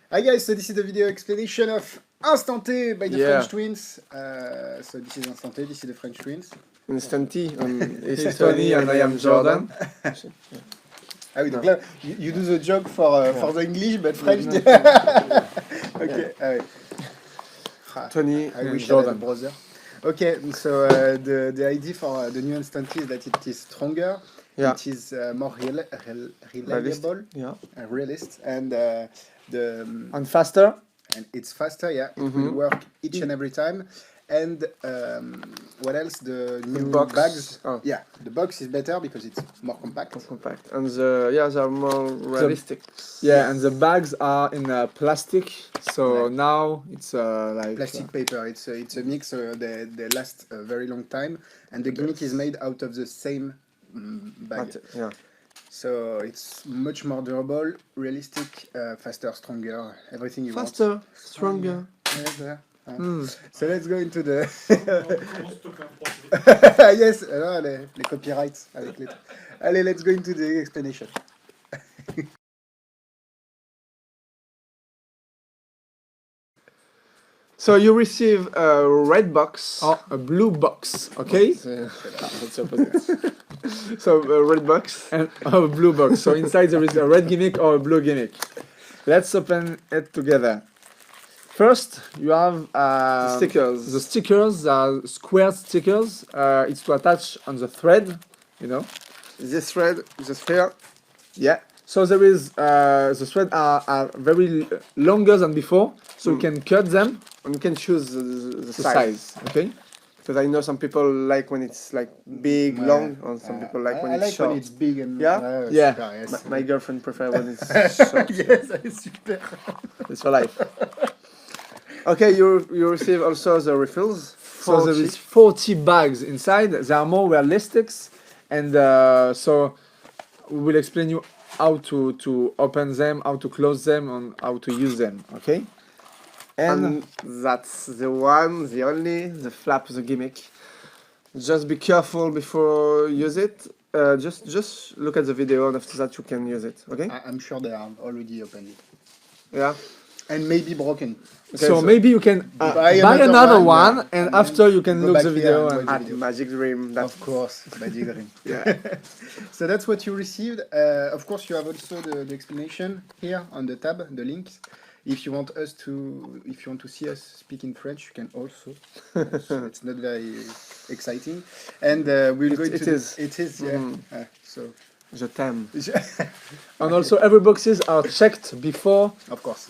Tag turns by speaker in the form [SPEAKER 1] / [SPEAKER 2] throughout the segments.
[SPEAKER 1] Hi guys, so this is the video explanation of Instanté by the French twins. So this is Instanté, this is the French twins.
[SPEAKER 2] Instanté, this is Tony and I am Jordan.
[SPEAKER 1] Ah oui, donc là, you do the joke for the English, but French... Okay, ah oui.
[SPEAKER 2] Tony
[SPEAKER 1] I
[SPEAKER 2] and
[SPEAKER 1] wish I had a
[SPEAKER 2] Jordan.
[SPEAKER 1] brother. Okay, so the idea for the new Instanté is that it is stronger, it is more reliable, realist, and
[SPEAKER 2] And faster.
[SPEAKER 1] And it's faster, yeah. It will work each and every time. And what else? The new
[SPEAKER 2] box.
[SPEAKER 1] bags. Oh. Yeah, the box is better because it's more compact.
[SPEAKER 2] And they are more realistic.
[SPEAKER 3] And the bags are in plastic. So now it's like
[SPEAKER 1] plastic paper. It's a mix. So they last a very long time. And the gimmick is made out of the same bag. So it's much more durable, realistic, faster, stronger, everything you want.
[SPEAKER 2] Faster, stronger.
[SPEAKER 1] So let's go into the... Yes, alors les copyrights avec les... Allez, let's go into the explanation.
[SPEAKER 3] So you receive a red box or a blue box, okay?
[SPEAKER 2] That's opposite.
[SPEAKER 3] So a red box and a blue box. So inside there is a red gimmick or a blue gimmick. Let's open it together. First, you have
[SPEAKER 2] Stickers.
[SPEAKER 3] The stickers are square stickers. It's to attach on the thread, you know.
[SPEAKER 2] This thread, this here.
[SPEAKER 3] Yeah. So there is the thread are very longer than before, so you can cut them.
[SPEAKER 2] And you can choose the
[SPEAKER 3] size. Okay.
[SPEAKER 2] Because I know some people like when it's like big, long, and some people like when it's short.
[SPEAKER 1] When it's big and...
[SPEAKER 2] Yeah?
[SPEAKER 1] Yes.
[SPEAKER 2] My girlfriend prefers when it's short.
[SPEAKER 1] Yes, c'est super.
[SPEAKER 3] It's for life.
[SPEAKER 2] Okay, you receive also the refills.
[SPEAKER 3] So there is 40 bags inside. They are more realistic, and so we will explain you how to open them, how to close them, and how to use them. Okay.
[SPEAKER 2] And that's the one, the only, the flap, the gimmick. Just be careful before you use it. Just look at the video, and after that you can use it. Okay?
[SPEAKER 1] I'm sure they are already opened it.
[SPEAKER 2] Yeah.
[SPEAKER 1] And maybe broken.
[SPEAKER 3] Okay, so maybe you can buy another one, and after you can look the video and
[SPEAKER 2] Magic Dream.
[SPEAKER 1] Of course, Magic Dream.
[SPEAKER 2] Yeah.
[SPEAKER 1] So that's what you received. Of course, you have also the explanation here on the tab, the links. If you want to see us speak in French, you can also. So it's not very exciting, and we'll go into it is yeah. So.
[SPEAKER 2] Je t'aime.
[SPEAKER 3] And also every boxes are checked before.
[SPEAKER 1] Of course.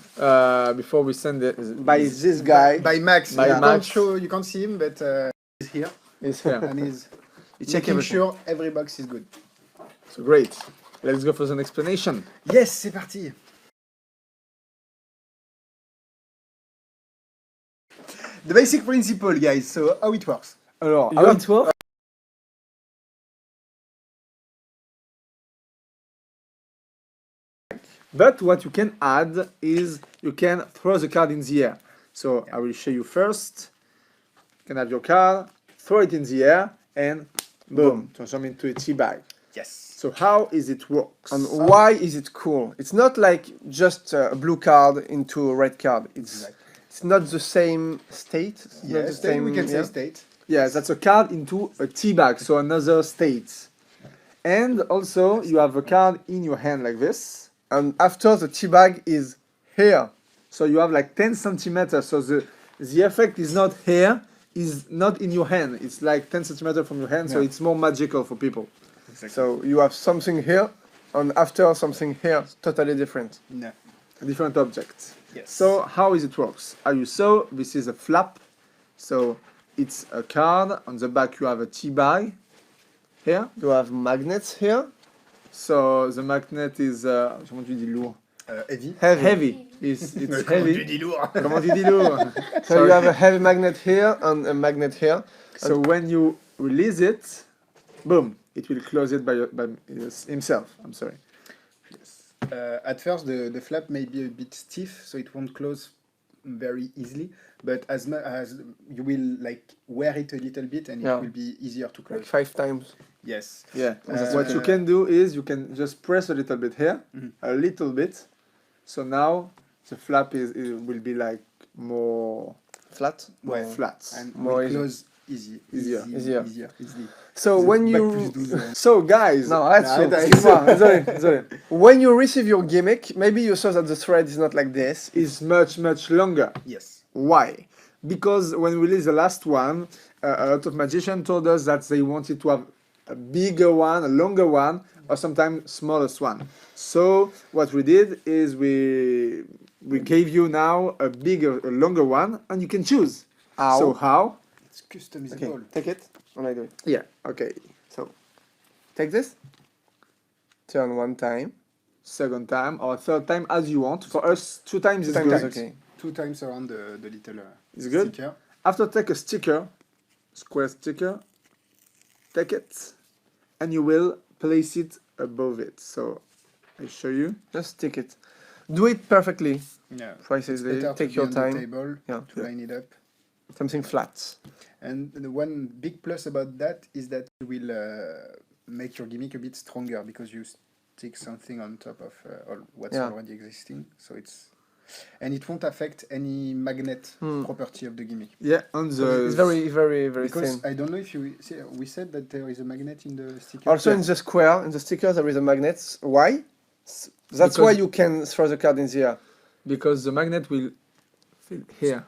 [SPEAKER 3] Before we send it
[SPEAKER 2] by this guy.
[SPEAKER 1] By Max.
[SPEAKER 3] Max.
[SPEAKER 1] You can't see him, but he's here.
[SPEAKER 3] He's here.
[SPEAKER 1] And he's making sure every box is good.
[SPEAKER 3] So great. Let's go for an explanation.
[SPEAKER 1] Yes, c'est parti. The basic principle, guys. So how it works?
[SPEAKER 3] Alors, how it works? But what you can add is you can throw the card in the air. So I will show you first. You can have your card, throw it in the air, and boom, transform into a tea bag.
[SPEAKER 1] Yes.
[SPEAKER 3] So how is it works?
[SPEAKER 2] And why is it cool? It's not like just a blue card into a red card. It's not the same state.
[SPEAKER 1] Yes, then we can say state.
[SPEAKER 3] Yes, that's a card into a tea bag, so another state. And also you have a card in your hand like this.
[SPEAKER 2] And after the tea bag is here.
[SPEAKER 3] So you have like 10 centimeters. So the effect is not here, is not in your hand. It's like 10 centimeters from your hand, so it's more magical for people.
[SPEAKER 2] Exactly. So you have something here, and after something here, totally different.
[SPEAKER 1] No.
[SPEAKER 3] A different object.
[SPEAKER 1] Yes.
[SPEAKER 3] So how is it works? As you saw, this is a flap. So it's a card. On the back you have a tea bag. Here.
[SPEAKER 2] You have magnets here.
[SPEAKER 3] So the magnet is comment tu dis lourd?
[SPEAKER 1] Heavy.
[SPEAKER 3] Heavy. It's heavy. Comment tu dis lourd?
[SPEAKER 2] So you have a heavy magnet here and a magnet here.
[SPEAKER 3] So when you release it, boom, it will close it by himself. I'm sorry.
[SPEAKER 1] Yes. At first, the flap may be a bit stiff, so it won't close very easily. But as you will like wear it a little bit, and it will be easier to close.
[SPEAKER 2] Like 5 times.
[SPEAKER 1] Yes.
[SPEAKER 3] Yeah. What you can do is you can just press a little bit here, a little bit. So now the flap will be like more
[SPEAKER 2] Flat.
[SPEAKER 3] flat.
[SPEAKER 1] And
[SPEAKER 2] More
[SPEAKER 1] we
[SPEAKER 2] easy.
[SPEAKER 1] close easy.
[SPEAKER 3] Easier.
[SPEAKER 1] Easily.
[SPEAKER 2] So when
[SPEAKER 1] Back
[SPEAKER 2] you
[SPEAKER 1] plus 12.
[SPEAKER 3] So guys,
[SPEAKER 2] No, arrête,
[SPEAKER 3] excuse-moi, désolé.
[SPEAKER 2] when you receive your gimmick, maybe you saw that the thread is not like this.
[SPEAKER 3] It's much longer.
[SPEAKER 1] Yes.
[SPEAKER 3] Why? Because when we released the last one, a lot of magicians told us that they wanted to have a bigger one, a longer one, or sometimes smallest one. So what we did is we gave you now a longer one, and you can choose.
[SPEAKER 2] How?
[SPEAKER 3] So how?
[SPEAKER 1] It's customizable.
[SPEAKER 2] Okay, take it and I do it.
[SPEAKER 3] Yeah. Okay.
[SPEAKER 2] So take this, turn one time.
[SPEAKER 3] Second time or third time as you want. For us, 2 times is
[SPEAKER 2] Two
[SPEAKER 3] good.
[SPEAKER 2] times, okay.
[SPEAKER 1] 2 times around the little
[SPEAKER 3] It's good.
[SPEAKER 1] sticker.
[SPEAKER 3] After take a sticker, square sticker, take it, and you will place it above it. So I show you.
[SPEAKER 2] Just stick it. Do it perfectly.
[SPEAKER 1] Yeah.
[SPEAKER 2] Precisely.
[SPEAKER 1] Better
[SPEAKER 2] Take
[SPEAKER 1] to
[SPEAKER 2] your
[SPEAKER 1] be on
[SPEAKER 2] time.
[SPEAKER 1] the table
[SPEAKER 2] Yeah.
[SPEAKER 1] to line it up.
[SPEAKER 2] Something flat.
[SPEAKER 1] And the one big plus about that is that you will make your gimmick a bit stronger because you stick something on top of what's already existing. So and it won't affect any magnet property of the gimmick.
[SPEAKER 3] Yeah, on the
[SPEAKER 2] It's very
[SPEAKER 1] Because
[SPEAKER 2] thin.
[SPEAKER 1] I don't know if you see, we said that there is a magnet in the sticker.
[SPEAKER 2] Also in the square, in the sticker, there is a magnet. Why? That's
[SPEAKER 3] Because-
[SPEAKER 2] why you can throw the card in the air.
[SPEAKER 3] because the magnet will fit here,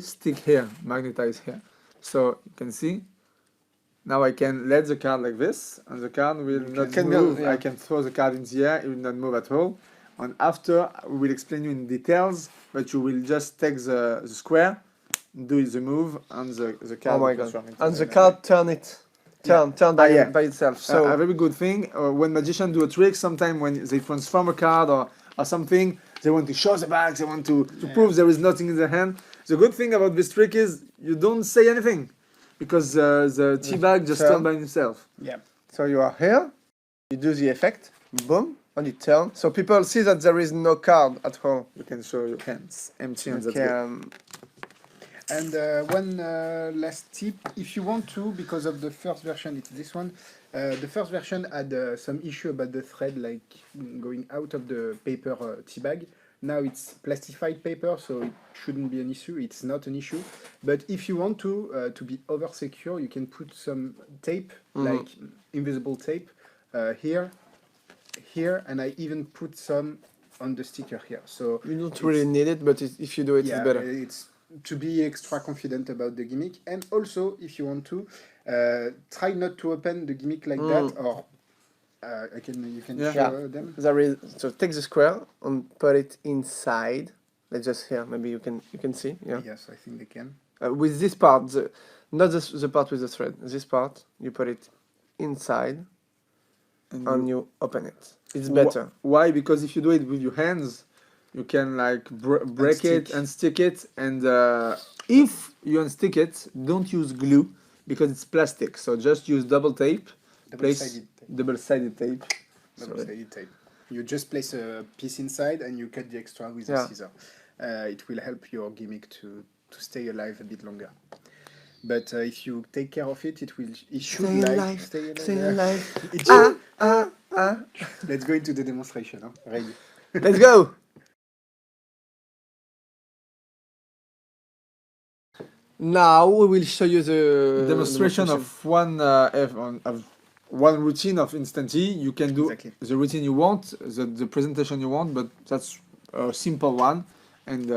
[SPEAKER 3] stick here, magnetize here. So you can see. Now I can let the card like this, and the card will not
[SPEAKER 2] can
[SPEAKER 3] move.
[SPEAKER 2] go, yeah.
[SPEAKER 3] I can throw the card in the air; it will not move at all. And after, we will explain you in details, but you will just take the square, do the move, and the card
[SPEAKER 2] Oh my
[SPEAKER 3] will
[SPEAKER 2] god.
[SPEAKER 3] transform into
[SPEAKER 2] And the
[SPEAKER 3] magnet.
[SPEAKER 2] card turn by,
[SPEAKER 3] yeah.
[SPEAKER 2] by itself.
[SPEAKER 3] So
[SPEAKER 2] So
[SPEAKER 3] a very good thing when magicians do a trick. Sometimes when they transform a card or something, they want to show the back. They want to prove there is nothing in the hand. The good thing about this trick is you don't say anything because the tea bag just
[SPEAKER 2] Turn.
[SPEAKER 3] turns by itself.
[SPEAKER 1] Yeah.
[SPEAKER 2] So you are here, you do the effect, boom, and you turn. So people see that there is no card at all.
[SPEAKER 3] You can show your hands empty and that's
[SPEAKER 2] Okay,
[SPEAKER 3] good.
[SPEAKER 1] And one last tip, if you want to, because of the first version, it's this one. The first version had some issue about the thread, like going out of the paper tea bag. Now it's plastified paper, so it shouldn't be an issue. It's not an issue. But if you want to be over secure, you can put some tape, like invisible tape, here, and I even put some on the sticker here. So
[SPEAKER 2] you don't really need it, but if you do it,
[SPEAKER 1] yeah,
[SPEAKER 2] it's better.
[SPEAKER 1] it's to be extra confident about the gimmick, and also if you want to, try not to open the gimmick like that, or you can
[SPEAKER 3] Yeah.
[SPEAKER 1] show them.
[SPEAKER 2] There is, so take the square and put it inside. Let's just here, maybe you can see. Yeah.
[SPEAKER 1] Yes, I think they can.
[SPEAKER 2] With this part, not the part with the thread. This part, you put it inside and you open it. It's better.
[SPEAKER 3] Why? Because if you do it with your hands, you can like break it and stick it. And if you unstick it, don't use glue because it's plastic. So just use double tape. Double-sided tape.
[SPEAKER 1] Double-sided tape. You just place a piece inside and you cut the extra with a scissor. It will help your gimmick to stay alive a bit longer. But if you take care of it, it should
[SPEAKER 2] Stay alive.
[SPEAKER 1] It should. Let's go into the demonstration. Huh? Ready?
[SPEAKER 2] Let's go. Now we will show you the
[SPEAKER 3] Demonstration of one routine of instant tea. You can do
[SPEAKER 1] Exactly.
[SPEAKER 3] the routine you want, the presentation you want, but that's a simple one and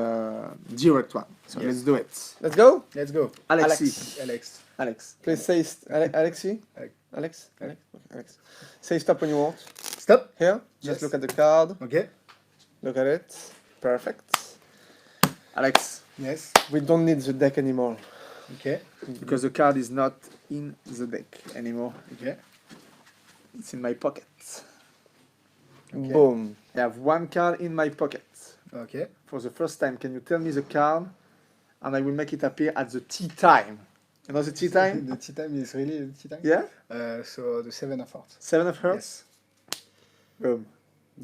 [SPEAKER 3] direct one. So let's do it.
[SPEAKER 2] Let's go.
[SPEAKER 1] Let's go.
[SPEAKER 3] Alex.
[SPEAKER 2] Please say Alexi. Alex. Alex. Say stop when you want.
[SPEAKER 1] Stop.
[SPEAKER 2] Here.
[SPEAKER 1] Yes.
[SPEAKER 2] Just look at the card.
[SPEAKER 1] Okay.
[SPEAKER 2] Look at it. Perfect.
[SPEAKER 3] Alex.
[SPEAKER 1] Yes.
[SPEAKER 2] We don't need the deck anymore.
[SPEAKER 1] Okay.
[SPEAKER 3] Because the card is not in the deck anymore.
[SPEAKER 1] Okay.
[SPEAKER 3] It's in my pocket.
[SPEAKER 1] Okay.
[SPEAKER 2] Boom.
[SPEAKER 3] I have one card in my pocket.
[SPEAKER 1] Okay.
[SPEAKER 3] For the first time, can you tell me the card? And I will make it appear at the tea time. You know the tea time?
[SPEAKER 1] The tea time is really the tea time?
[SPEAKER 3] Yeah?
[SPEAKER 1] So the 7 of hearts.
[SPEAKER 3] 7 of hearts?
[SPEAKER 1] Yes.
[SPEAKER 3] Boom.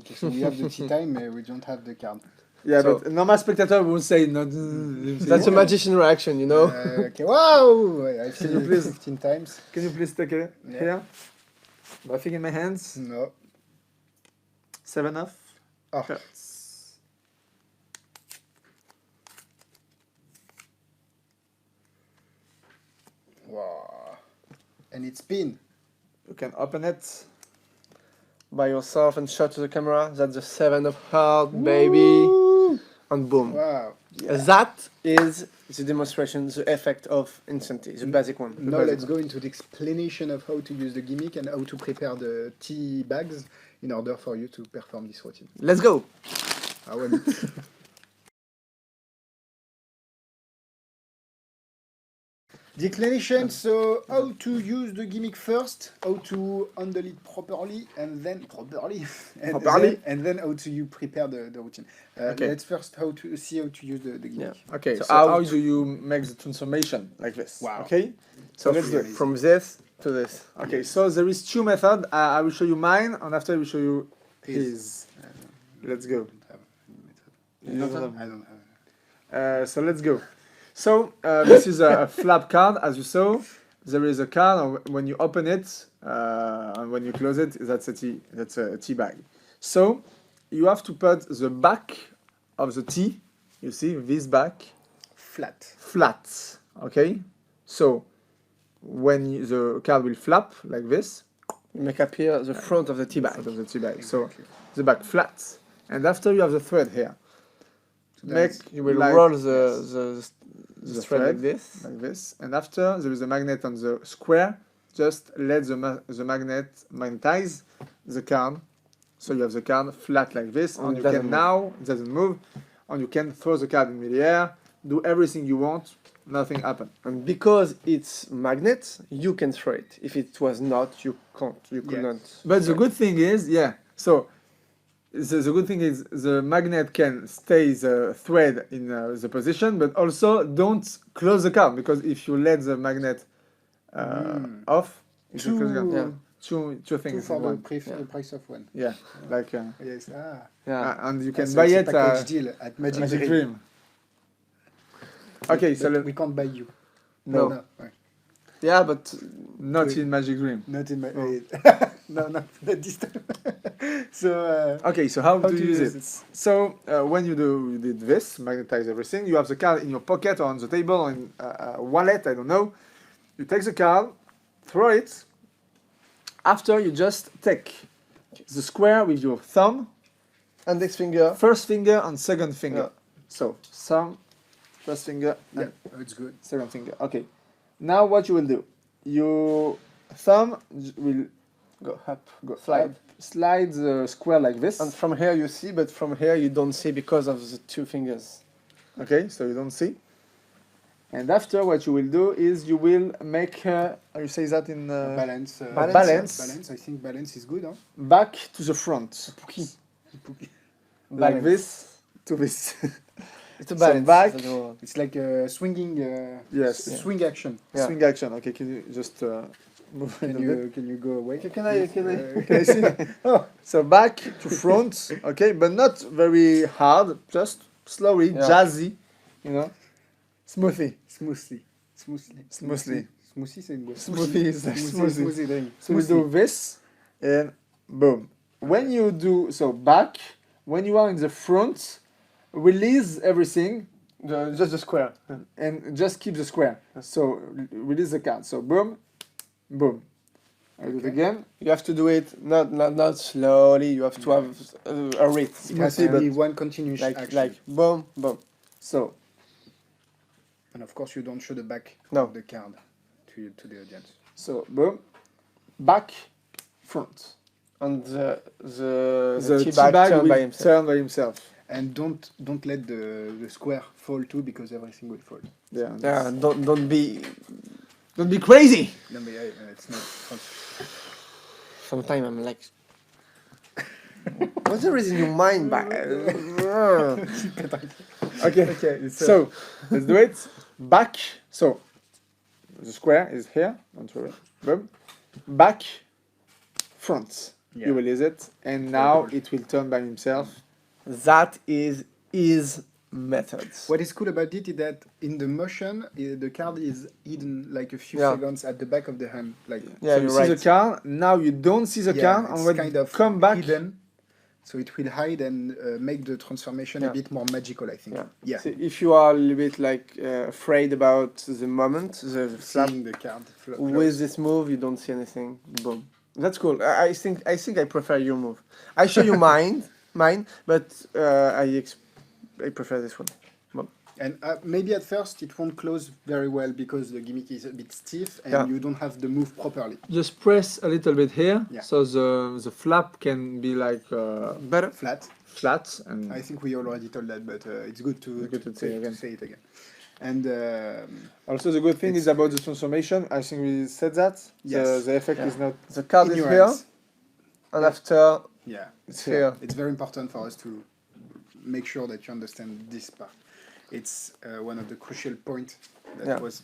[SPEAKER 1] Okay, so we have the tea time, we don't have the card.
[SPEAKER 3] Yeah,
[SPEAKER 2] So-
[SPEAKER 3] but normal spectator will say no.
[SPEAKER 2] That's a magician reaction, you know.
[SPEAKER 1] Okay, wow! I've seen
[SPEAKER 3] you
[SPEAKER 1] it
[SPEAKER 3] please-
[SPEAKER 1] 15 times.
[SPEAKER 3] Can you please take it
[SPEAKER 1] Yeah.
[SPEAKER 3] here? Nothing in my hands.
[SPEAKER 1] No.
[SPEAKER 3] 7 of
[SPEAKER 1] Oh,
[SPEAKER 3] hearts.
[SPEAKER 1] And it's pinned.
[SPEAKER 3] You can open it.
[SPEAKER 2] By yourself and show to the camera. That's the 7 of heart, baby. And boom.
[SPEAKER 1] Wow.
[SPEAKER 2] That is the demonstration, the effect of Insanity, the basic one.
[SPEAKER 1] Now let's go into the explanation of how to use the gimmick and how to prepare the tea bags in order for you to perform this routine.
[SPEAKER 2] Let's go.
[SPEAKER 1] I want it. The explanation, so how to use the gimmick first, how to handle it properly, and then and then how to you prepare the routine.
[SPEAKER 2] Okay.
[SPEAKER 1] Let's first how to use the gimmick.
[SPEAKER 2] Yeah.
[SPEAKER 3] Okay,
[SPEAKER 2] So
[SPEAKER 3] so
[SPEAKER 2] how
[SPEAKER 3] how
[SPEAKER 2] to-
[SPEAKER 3] do you make the transformation like this?
[SPEAKER 1] Wow.
[SPEAKER 3] Okay, so let's do it.
[SPEAKER 2] From this to this.
[SPEAKER 3] Okay, so there is two methods. I will show you mine, and after I will show you his. Let's go.
[SPEAKER 1] I don't have.
[SPEAKER 3] So let's go. So this is a flap card, as you saw. There is a card, and when you open it and when you close it, that's a tea bag. So you have to put the back of the tea. You see this back
[SPEAKER 1] Flat.
[SPEAKER 3] flat. Okay. So when the card will flap like this,
[SPEAKER 2] Make appear the front of the tea bag.
[SPEAKER 3] out of the tea bag. So
[SPEAKER 1] Exactly.
[SPEAKER 3] the back flat, and after you have the thread here. Make
[SPEAKER 2] You will
[SPEAKER 3] like
[SPEAKER 2] roll the
[SPEAKER 3] the
[SPEAKER 2] thread like this.
[SPEAKER 3] like this, and after there is a magnet on the square. Just let the magnet magnetize the card, so you have the card flat like this,
[SPEAKER 2] And
[SPEAKER 3] and
[SPEAKER 2] it
[SPEAKER 3] you
[SPEAKER 2] doesn't
[SPEAKER 3] can
[SPEAKER 2] move.
[SPEAKER 3] now it doesn't move, and you can throw the card in the air, do everything you want, nothing happen.
[SPEAKER 2] And because it's magnet, you can throw it. If it was not, you can't. You could
[SPEAKER 1] Yes.
[SPEAKER 2] not.
[SPEAKER 3] But the good thing is, yeah. So the good thing is the magnet can stay the thread in the position, but also don't close the card, because if you let the magnet off, it will close the card.
[SPEAKER 2] Yeah.
[SPEAKER 3] Two
[SPEAKER 1] Two
[SPEAKER 3] things
[SPEAKER 1] for
[SPEAKER 3] in
[SPEAKER 1] the
[SPEAKER 3] one.
[SPEAKER 1] price of one.
[SPEAKER 3] Yeah, like
[SPEAKER 1] Yes. Ah.
[SPEAKER 2] Yeah.
[SPEAKER 3] and you can
[SPEAKER 1] So
[SPEAKER 3] buy
[SPEAKER 1] it's a
[SPEAKER 3] it
[SPEAKER 1] package deal at Magic,
[SPEAKER 3] Magic
[SPEAKER 1] Dream.
[SPEAKER 3] Dream. Okay, so
[SPEAKER 1] But we can't buy you.
[SPEAKER 2] No.
[SPEAKER 1] Right.
[SPEAKER 2] Yeah, but
[SPEAKER 3] not
[SPEAKER 1] Wait.
[SPEAKER 3] in Magic Dream.
[SPEAKER 1] Not in my.
[SPEAKER 3] Oh.
[SPEAKER 1] No, not this time. So.
[SPEAKER 3] Okay, so how
[SPEAKER 1] How
[SPEAKER 3] do
[SPEAKER 1] to
[SPEAKER 3] you use
[SPEAKER 1] use
[SPEAKER 3] it? So when you did this, magnetize everything, you have the card in your pocket or on the table or in a wallet, I don't know. You take the card, throw it. After you just take the square with your thumb,
[SPEAKER 2] index finger.
[SPEAKER 3] first finger and second finger.
[SPEAKER 2] Yeah.
[SPEAKER 3] So thumb, first finger,
[SPEAKER 1] Yeah,
[SPEAKER 3] and
[SPEAKER 1] it's good.
[SPEAKER 3] second finger. Okay. Now what you will do? Your thumb will
[SPEAKER 2] Go up.
[SPEAKER 3] go
[SPEAKER 2] Slide.
[SPEAKER 3] slide the square like this.
[SPEAKER 2] And from here you see, but from here you don't see because of the two fingers.
[SPEAKER 3] Okay, so you don't see. And after, what you will do is you will make, how you say that in
[SPEAKER 1] Balance.
[SPEAKER 3] balance.
[SPEAKER 1] Balance. I think balance is good, huh?
[SPEAKER 3] back to the front, like
[SPEAKER 2] Balance.
[SPEAKER 3] this to this.
[SPEAKER 2] It's a
[SPEAKER 3] So
[SPEAKER 2] balance.
[SPEAKER 3] back.
[SPEAKER 2] that's the word.
[SPEAKER 1] It's like a swinging.
[SPEAKER 3] Yes.
[SPEAKER 1] Swing action.
[SPEAKER 2] Yeah.
[SPEAKER 3] Swing action. Okay, can you just move a
[SPEAKER 1] Can
[SPEAKER 3] little bit?
[SPEAKER 1] you go away?
[SPEAKER 2] Can I?
[SPEAKER 3] Can I see? Oh, so back to front. Okay, but not very hard. Just slowly,
[SPEAKER 2] Yeah.
[SPEAKER 3] jazzy. You know, smoothly.
[SPEAKER 1] Smoothly.
[SPEAKER 3] Smoothly.
[SPEAKER 1] Smoothie, c'est une boîte.
[SPEAKER 3] Smoothie is like smoothie.
[SPEAKER 1] Smoothie drink.
[SPEAKER 3] So we do this, and boom. When you do so back, when you are in the front, release everything
[SPEAKER 2] Just the square.
[SPEAKER 3] and just keep the square. So release the card. So boom, boom. I do it
[SPEAKER 1] Okay.
[SPEAKER 3] again.
[SPEAKER 2] You have to do it not slowly. You have to have a rhythm.
[SPEAKER 1] It has
[SPEAKER 3] Smoothie,
[SPEAKER 1] to
[SPEAKER 3] but
[SPEAKER 1] be one continuous
[SPEAKER 2] Like
[SPEAKER 1] action.
[SPEAKER 2] boom boom.
[SPEAKER 3] So
[SPEAKER 1] And of course, you don't show the back
[SPEAKER 2] No.
[SPEAKER 1] of the card to the audience.
[SPEAKER 3] boom, back, front.
[SPEAKER 2] And the
[SPEAKER 3] The
[SPEAKER 2] tea
[SPEAKER 3] tea
[SPEAKER 2] bag
[SPEAKER 3] bag
[SPEAKER 2] turned
[SPEAKER 3] will
[SPEAKER 2] by himself.
[SPEAKER 3] turn by himself.
[SPEAKER 1] And don't let the square fall too, because everything will fall.
[SPEAKER 3] Yeah.
[SPEAKER 2] Yeah, don't be.
[SPEAKER 3] Don't be crazy.
[SPEAKER 1] No, but it's not.
[SPEAKER 2] Sometimes I'm like. What's the reason you mind?
[SPEAKER 3] Okay. So let's do it. Back. So the square is here. Don't worry. Boom. Back. Front.
[SPEAKER 1] Yeah.
[SPEAKER 3] You release it, and now it will turn by himself.
[SPEAKER 2] That is his method.
[SPEAKER 1] What is cool about it is that in the motion, the card is hidden like a few
[SPEAKER 2] Yeah.
[SPEAKER 1] seconds at the back of the hand. Like
[SPEAKER 2] Yeah,
[SPEAKER 3] So you
[SPEAKER 2] you're
[SPEAKER 3] see
[SPEAKER 2] right.
[SPEAKER 3] the card. Now you don't see the
[SPEAKER 1] yeah,
[SPEAKER 3] card,
[SPEAKER 1] it's
[SPEAKER 3] and when
[SPEAKER 1] kind
[SPEAKER 3] you
[SPEAKER 1] of
[SPEAKER 3] come back,
[SPEAKER 1] hidden. So it will hide and make the transformation
[SPEAKER 2] Yeah.
[SPEAKER 1] a bit more magical, I think.
[SPEAKER 2] Yeah.
[SPEAKER 1] Yeah.
[SPEAKER 2] So if you are a little bit like afraid about the moment, the flap,
[SPEAKER 1] Seeing the card
[SPEAKER 2] with this move, you don't see anything. Boom. That's cool. I think I prefer your move. I show you mine, but I prefer this one. Boom.
[SPEAKER 1] And maybe at first it won't close very well because the gimmick is a bit stiff and
[SPEAKER 2] Yeah.
[SPEAKER 1] you don't have the move properly.
[SPEAKER 3] Just press a little bit here,
[SPEAKER 1] Yeah.
[SPEAKER 3] so the flap can be like
[SPEAKER 2] Better.
[SPEAKER 1] Flat.
[SPEAKER 3] flat and
[SPEAKER 1] I think we already told that, but it's good to,
[SPEAKER 3] Good to say again.
[SPEAKER 1] say it again. And
[SPEAKER 3] also the good thing is about the transformation. I think we said that
[SPEAKER 1] Yes.
[SPEAKER 3] the effect
[SPEAKER 2] Yeah.
[SPEAKER 3] is not.
[SPEAKER 2] The card
[SPEAKER 1] in
[SPEAKER 2] is
[SPEAKER 1] your
[SPEAKER 2] here,
[SPEAKER 1] hands.
[SPEAKER 2] and after
[SPEAKER 1] Yeah,
[SPEAKER 2] it's here.
[SPEAKER 1] it's very important for us to make sure that you understand this part. It's one of the crucial points that
[SPEAKER 2] Yeah.
[SPEAKER 1] was.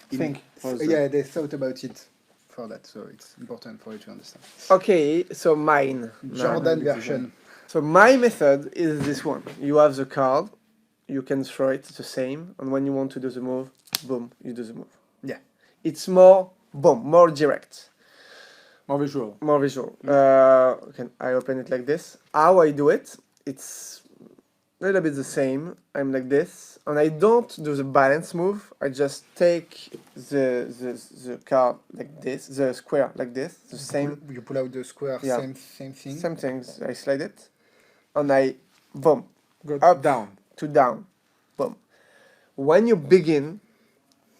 [SPEAKER 3] Think was the-
[SPEAKER 1] Yeah, they thought about it for that, so it's important for you to understand.
[SPEAKER 2] Okay, so mine.
[SPEAKER 1] Jordan
[SPEAKER 2] Now.
[SPEAKER 1] version.
[SPEAKER 2] So my method is this one. You have the card, you can throw it the same, and when you want to do the move, boom, you do the move.
[SPEAKER 1] Yeah.
[SPEAKER 2] It's more boom, more direct,
[SPEAKER 3] More visual.
[SPEAKER 2] more visual. I open it like this. How I do it? It's a little bit the same. I'm like this, and I don't do the balance move. I just take the card like this, the square like this, the same.
[SPEAKER 1] You pull out the square,
[SPEAKER 2] Yeah.
[SPEAKER 1] same thing.
[SPEAKER 2] Same things. I slide it, and I boom
[SPEAKER 3] Go
[SPEAKER 2] Up.
[SPEAKER 3] down.
[SPEAKER 2] to down, boom. When you begin,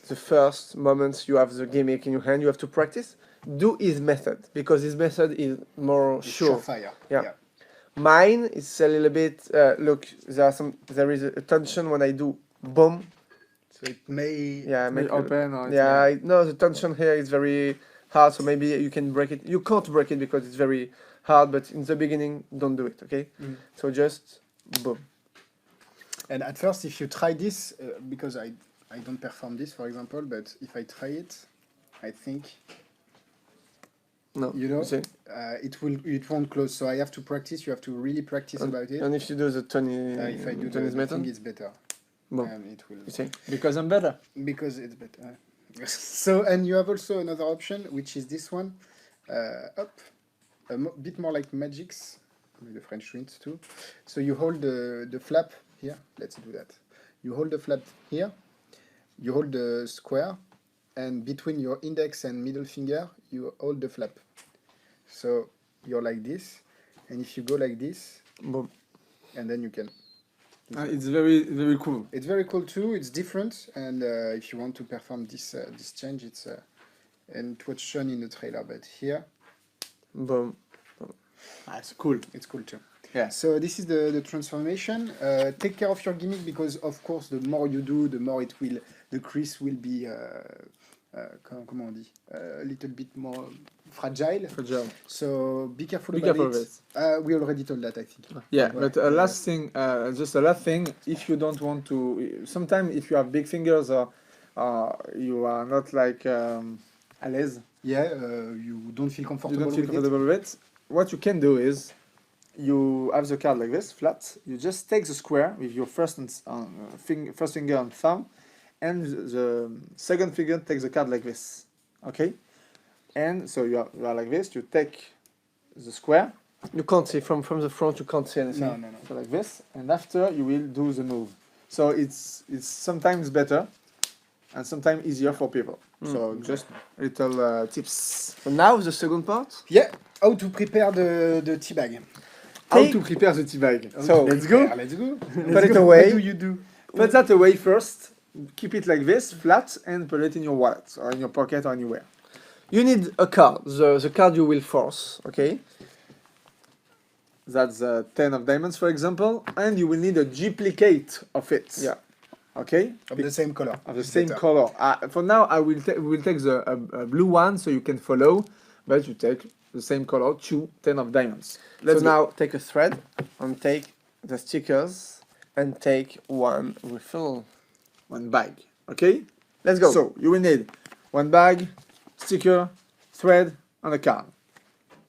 [SPEAKER 2] the first moments you have the gimmick in your hand, you have to practice. Do his method because his method is more
[SPEAKER 1] It's
[SPEAKER 2] sure.
[SPEAKER 1] surefire.
[SPEAKER 2] Yeah. Mine is a little bit. Look, there is a tension when I do boom.
[SPEAKER 1] So it may.
[SPEAKER 2] Yeah,
[SPEAKER 3] May
[SPEAKER 2] make
[SPEAKER 3] open or it's
[SPEAKER 2] Yeah, no, the tension here is very hard. So maybe you can break it. You can't break it because it's very hard. But in the beginning, don't do it. Okay.
[SPEAKER 1] Mm.
[SPEAKER 2] So just boom.
[SPEAKER 1] And at first, if you try this, because I don't perform this, for example, but if I try it, I think
[SPEAKER 2] No,
[SPEAKER 1] you know
[SPEAKER 2] see?
[SPEAKER 1] it won't close. So I have to practice. You have to really practice about it.
[SPEAKER 2] And if you do the Tony,
[SPEAKER 1] If I do
[SPEAKER 2] Tony's
[SPEAKER 1] the
[SPEAKER 2] method,
[SPEAKER 1] thing, it's better.
[SPEAKER 2] boom.
[SPEAKER 1] And it will
[SPEAKER 2] You see?
[SPEAKER 3] Because I'm better.
[SPEAKER 1] because it's better. So and you have also another option, which is this one, up, bit more like magics, with the French twins too. So you hold the flap here. Let's do that. You hold the flap here. You hold the square, and between your index and middle finger, you hold the flap. So you're like this, and if you go like this,
[SPEAKER 2] Boom.
[SPEAKER 1] and then you can.
[SPEAKER 3] It's very very cool.
[SPEAKER 1] It's very cool too. It's different, and if you want to perform this this change, it's and it was shown in the trailer, but here
[SPEAKER 2] Boom.
[SPEAKER 3] It's cool.
[SPEAKER 1] it's cool too.
[SPEAKER 3] Yeah.
[SPEAKER 1] So this is the transformation. Take care of your gimmick because of course the more you do, the more it will, the crease will be comment on dit, a little bit more fragile.
[SPEAKER 3] Fragile.
[SPEAKER 1] So be careful
[SPEAKER 3] Be
[SPEAKER 1] about
[SPEAKER 3] careful of
[SPEAKER 1] it.
[SPEAKER 3] it.
[SPEAKER 1] We already told that, I think.
[SPEAKER 3] Yeah,
[SPEAKER 1] Ouais.
[SPEAKER 3] but last thing, just a last thing, if you don't want to, sometimes if you have big fingers or you are not like à l'aise,
[SPEAKER 1] Yeah, you don't feel
[SPEAKER 3] you
[SPEAKER 1] comfortable.
[SPEAKER 3] don't feel
[SPEAKER 1] with it.
[SPEAKER 3] comfortable with it, what you can do is, you have the card like this, flat, you just take the square with your first finger and thumb, and the second finger takes the card like this, okay? And so you are like this, you take the square,
[SPEAKER 2] You can't see from the front. You can't see anything.
[SPEAKER 1] No.
[SPEAKER 3] so like this, and after you will do the move. So it's sometimes better and sometimes easier for people. So just little tips.
[SPEAKER 2] So now the second part.
[SPEAKER 1] Yeah, how to prepare the tea bag.
[SPEAKER 3] How
[SPEAKER 2] Take-
[SPEAKER 3] to prepare the tea bag.
[SPEAKER 2] So,
[SPEAKER 3] let's go.
[SPEAKER 1] Let's go.
[SPEAKER 2] Put it away.
[SPEAKER 1] What do you do?
[SPEAKER 3] Put that away first. Keep it like this, flat, and put it in your wallet or in your pocket or anywhere.
[SPEAKER 2] You need a card. The card you will force. Okay.
[SPEAKER 3] That's 10 of diamonds, for example, and you will need a duplicate of it.
[SPEAKER 2] Yeah.
[SPEAKER 3] Okay.
[SPEAKER 1] Of the same color.
[SPEAKER 3] Of the
[SPEAKER 1] It's
[SPEAKER 3] same
[SPEAKER 1] better.
[SPEAKER 3] color. For now, we will take the blue one so you can follow, but you take the same color, 10 of diamonds. Let's
[SPEAKER 2] So
[SPEAKER 3] go.
[SPEAKER 2] now take a thread and take the stickers and take one refill.
[SPEAKER 3] One bag. Okay.
[SPEAKER 2] Let's go.
[SPEAKER 3] So you will need one bag, sticker, thread, and a card.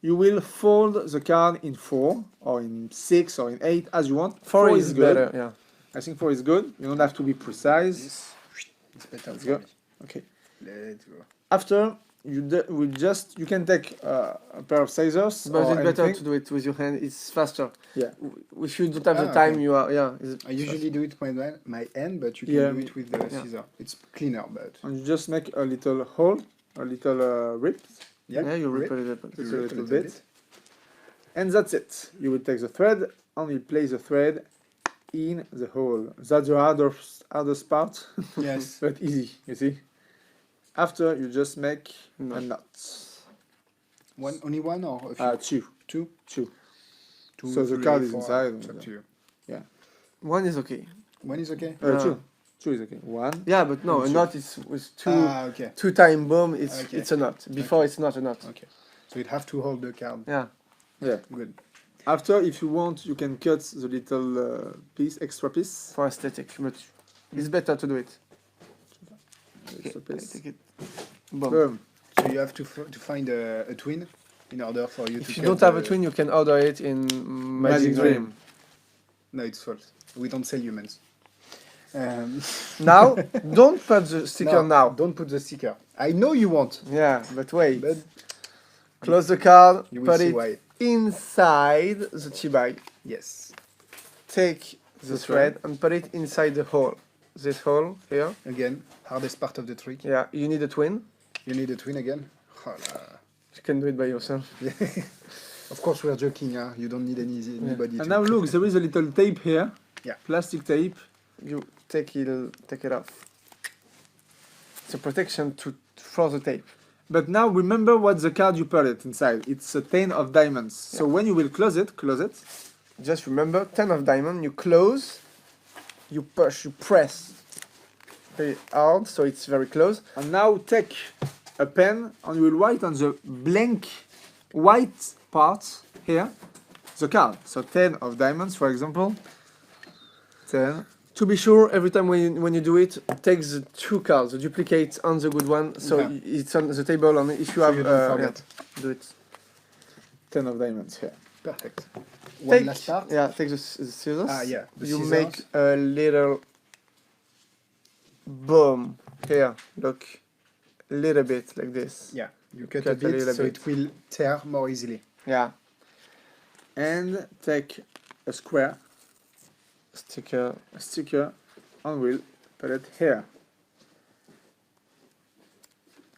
[SPEAKER 3] You will fold the card in 4 or in 6 or in 8 as you want.
[SPEAKER 2] four
[SPEAKER 3] Four
[SPEAKER 2] is
[SPEAKER 3] good.
[SPEAKER 2] better. Yeah.
[SPEAKER 3] I think 4 is good. You don't have to be precise.
[SPEAKER 1] It's better.
[SPEAKER 3] Let's
[SPEAKER 1] for
[SPEAKER 3] go.
[SPEAKER 1] me.
[SPEAKER 3] Okay.
[SPEAKER 1] Let's go.
[SPEAKER 3] After you can take a pair of scissors.
[SPEAKER 2] But
[SPEAKER 3] or
[SPEAKER 2] it's better
[SPEAKER 3] anything.
[SPEAKER 2] to do it with your hand. It's faster.
[SPEAKER 3] Yeah.
[SPEAKER 2] If you don't have the
[SPEAKER 1] Ah,
[SPEAKER 2] time,
[SPEAKER 1] okay.
[SPEAKER 2] you are it's
[SPEAKER 1] I usually do it with my hand, but you can
[SPEAKER 3] Yeah,
[SPEAKER 1] do it with the
[SPEAKER 2] yeah.
[SPEAKER 1] scissor. It's cleaner, but
[SPEAKER 3] And you just make a little hole, a little rip,
[SPEAKER 2] yeah, you rip
[SPEAKER 1] rip.
[SPEAKER 2] a little bit.
[SPEAKER 3] just
[SPEAKER 1] You
[SPEAKER 3] a
[SPEAKER 1] rip
[SPEAKER 3] little bit.
[SPEAKER 1] bit.
[SPEAKER 3] And that's it. You will take the thread and you place the thread in the hole. That's the hardest part,
[SPEAKER 1] Yes.
[SPEAKER 3] but easy, you see. After you just make
[SPEAKER 2] No.
[SPEAKER 3] a knot.
[SPEAKER 1] Only one or a few?
[SPEAKER 3] Two.
[SPEAKER 1] Two.
[SPEAKER 3] So the
[SPEAKER 1] three,
[SPEAKER 3] card is
[SPEAKER 1] four,
[SPEAKER 3] inside.
[SPEAKER 1] It's up to you.
[SPEAKER 2] One is okay.
[SPEAKER 1] One is okay.
[SPEAKER 3] Two. Two is okay. One.
[SPEAKER 2] Yeah, but no, a
[SPEAKER 1] Two.
[SPEAKER 2] knot is with two
[SPEAKER 1] Okay.
[SPEAKER 2] two time boom. It's
[SPEAKER 1] Okay.
[SPEAKER 2] it's a knot. Before it's not a knot.
[SPEAKER 1] Okay. So you have to hold the card.
[SPEAKER 2] Yeah.
[SPEAKER 3] Yeah.
[SPEAKER 1] Good.
[SPEAKER 3] After, if you want, you can cut the little extra piece.
[SPEAKER 2] For aesthetic, but it's better to do it.
[SPEAKER 3] Extra
[SPEAKER 2] Okay, I
[SPEAKER 3] piece.
[SPEAKER 2] take it. Boom.
[SPEAKER 3] Boom.
[SPEAKER 1] So you have to find a twin in order for you to.
[SPEAKER 2] If you
[SPEAKER 1] cut
[SPEAKER 2] don't have a
[SPEAKER 1] the-
[SPEAKER 2] twin, you can order it in
[SPEAKER 3] Magic
[SPEAKER 2] Magic Dream.
[SPEAKER 1] No, it's false. We don't sell humans.
[SPEAKER 2] Now, don't put the sticker now.
[SPEAKER 1] Don't put the sticker. I know you want,
[SPEAKER 2] Yeah, but wait.
[SPEAKER 1] but
[SPEAKER 2] Close the card,
[SPEAKER 1] you will
[SPEAKER 2] put
[SPEAKER 1] see
[SPEAKER 2] it
[SPEAKER 1] why.
[SPEAKER 2] inside the tea bag.
[SPEAKER 1] Yes.
[SPEAKER 2] Take the thread and put it inside the hole. This hole here.
[SPEAKER 1] Again, hardest part of the trick.
[SPEAKER 2] Yeah, you need a twin.
[SPEAKER 1] You need a twin again. Oh, la.
[SPEAKER 2] You can do it by yourself.
[SPEAKER 1] Of course, we're joking. Huh? You don't need anybody.
[SPEAKER 3] And
[SPEAKER 1] to-
[SPEAKER 3] now look, there is a little tape here.
[SPEAKER 1] Yeah.
[SPEAKER 3] Plastic tape.
[SPEAKER 2] You take it off. It's a protection for the tape.
[SPEAKER 3] But now remember what the card you put it inside. It's a 10 of diamonds. So when you will close it.
[SPEAKER 2] Just remember, 10 of diamond. You close, you push, you press very hard, so it's very close.
[SPEAKER 3] And now take a pen and you will write on the blank white part here the card. So 10 of diamonds, for example. 10.
[SPEAKER 2] To be sure, every time when you do it, take the two cards, the duplicate and the good one, so
[SPEAKER 1] Yeah.
[SPEAKER 2] it's on the table. And if you
[SPEAKER 1] So
[SPEAKER 2] have,
[SPEAKER 1] you don't forget.
[SPEAKER 2] do it.
[SPEAKER 3] 10 of diamonds here.
[SPEAKER 1] Perfect. One
[SPEAKER 2] Take,
[SPEAKER 1] last part.
[SPEAKER 2] yeah, take the scissors.
[SPEAKER 1] Ah, yeah, the
[SPEAKER 2] you
[SPEAKER 1] scissors.
[SPEAKER 2] make a little boom here. Look, a little bit like this.
[SPEAKER 1] Yeah. You cut,
[SPEAKER 2] Cut
[SPEAKER 1] a
[SPEAKER 2] a
[SPEAKER 1] bit,
[SPEAKER 2] little
[SPEAKER 1] so
[SPEAKER 2] bit.
[SPEAKER 1] it will tear more easily.
[SPEAKER 2] Yeah,
[SPEAKER 3] And take a square,
[SPEAKER 2] sticker.
[SPEAKER 3] a sticker, and we'll put it here.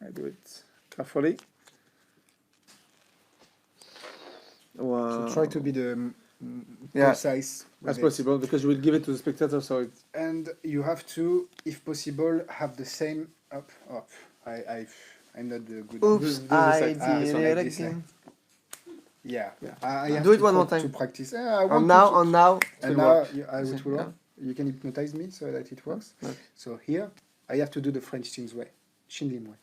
[SPEAKER 3] I do it carefully.
[SPEAKER 2] Wow.
[SPEAKER 1] So try to be the
[SPEAKER 2] Yeah.
[SPEAKER 1] precise with
[SPEAKER 3] As
[SPEAKER 1] it.
[SPEAKER 3] possible, because you will give it to the spectator, so it's
[SPEAKER 1] And you have to, if possible, have the same up. I'm not the good.
[SPEAKER 2] Oops,
[SPEAKER 3] This is
[SPEAKER 2] I
[SPEAKER 3] the side.
[SPEAKER 2] did
[SPEAKER 1] so
[SPEAKER 2] it
[SPEAKER 1] like this,
[SPEAKER 2] again.
[SPEAKER 1] Yeah.
[SPEAKER 3] Yeah.
[SPEAKER 1] I have
[SPEAKER 2] Do it
[SPEAKER 1] to
[SPEAKER 2] one more
[SPEAKER 1] to
[SPEAKER 2] time.
[SPEAKER 1] practice. I want
[SPEAKER 2] And now,
[SPEAKER 1] to,
[SPEAKER 2] and now, it
[SPEAKER 1] and
[SPEAKER 2] will
[SPEAKER 1] now
[SPEAKER 2] work.
[SPEAKER 1] I will
[SPEAKER 2] Yeah.
[SPEAKER 1] work. You can hypnotize me so that it works.
[SPEAKER 2] Okay.
[SPEAKER 1] So here, I have to do the French things way, Shinlin way.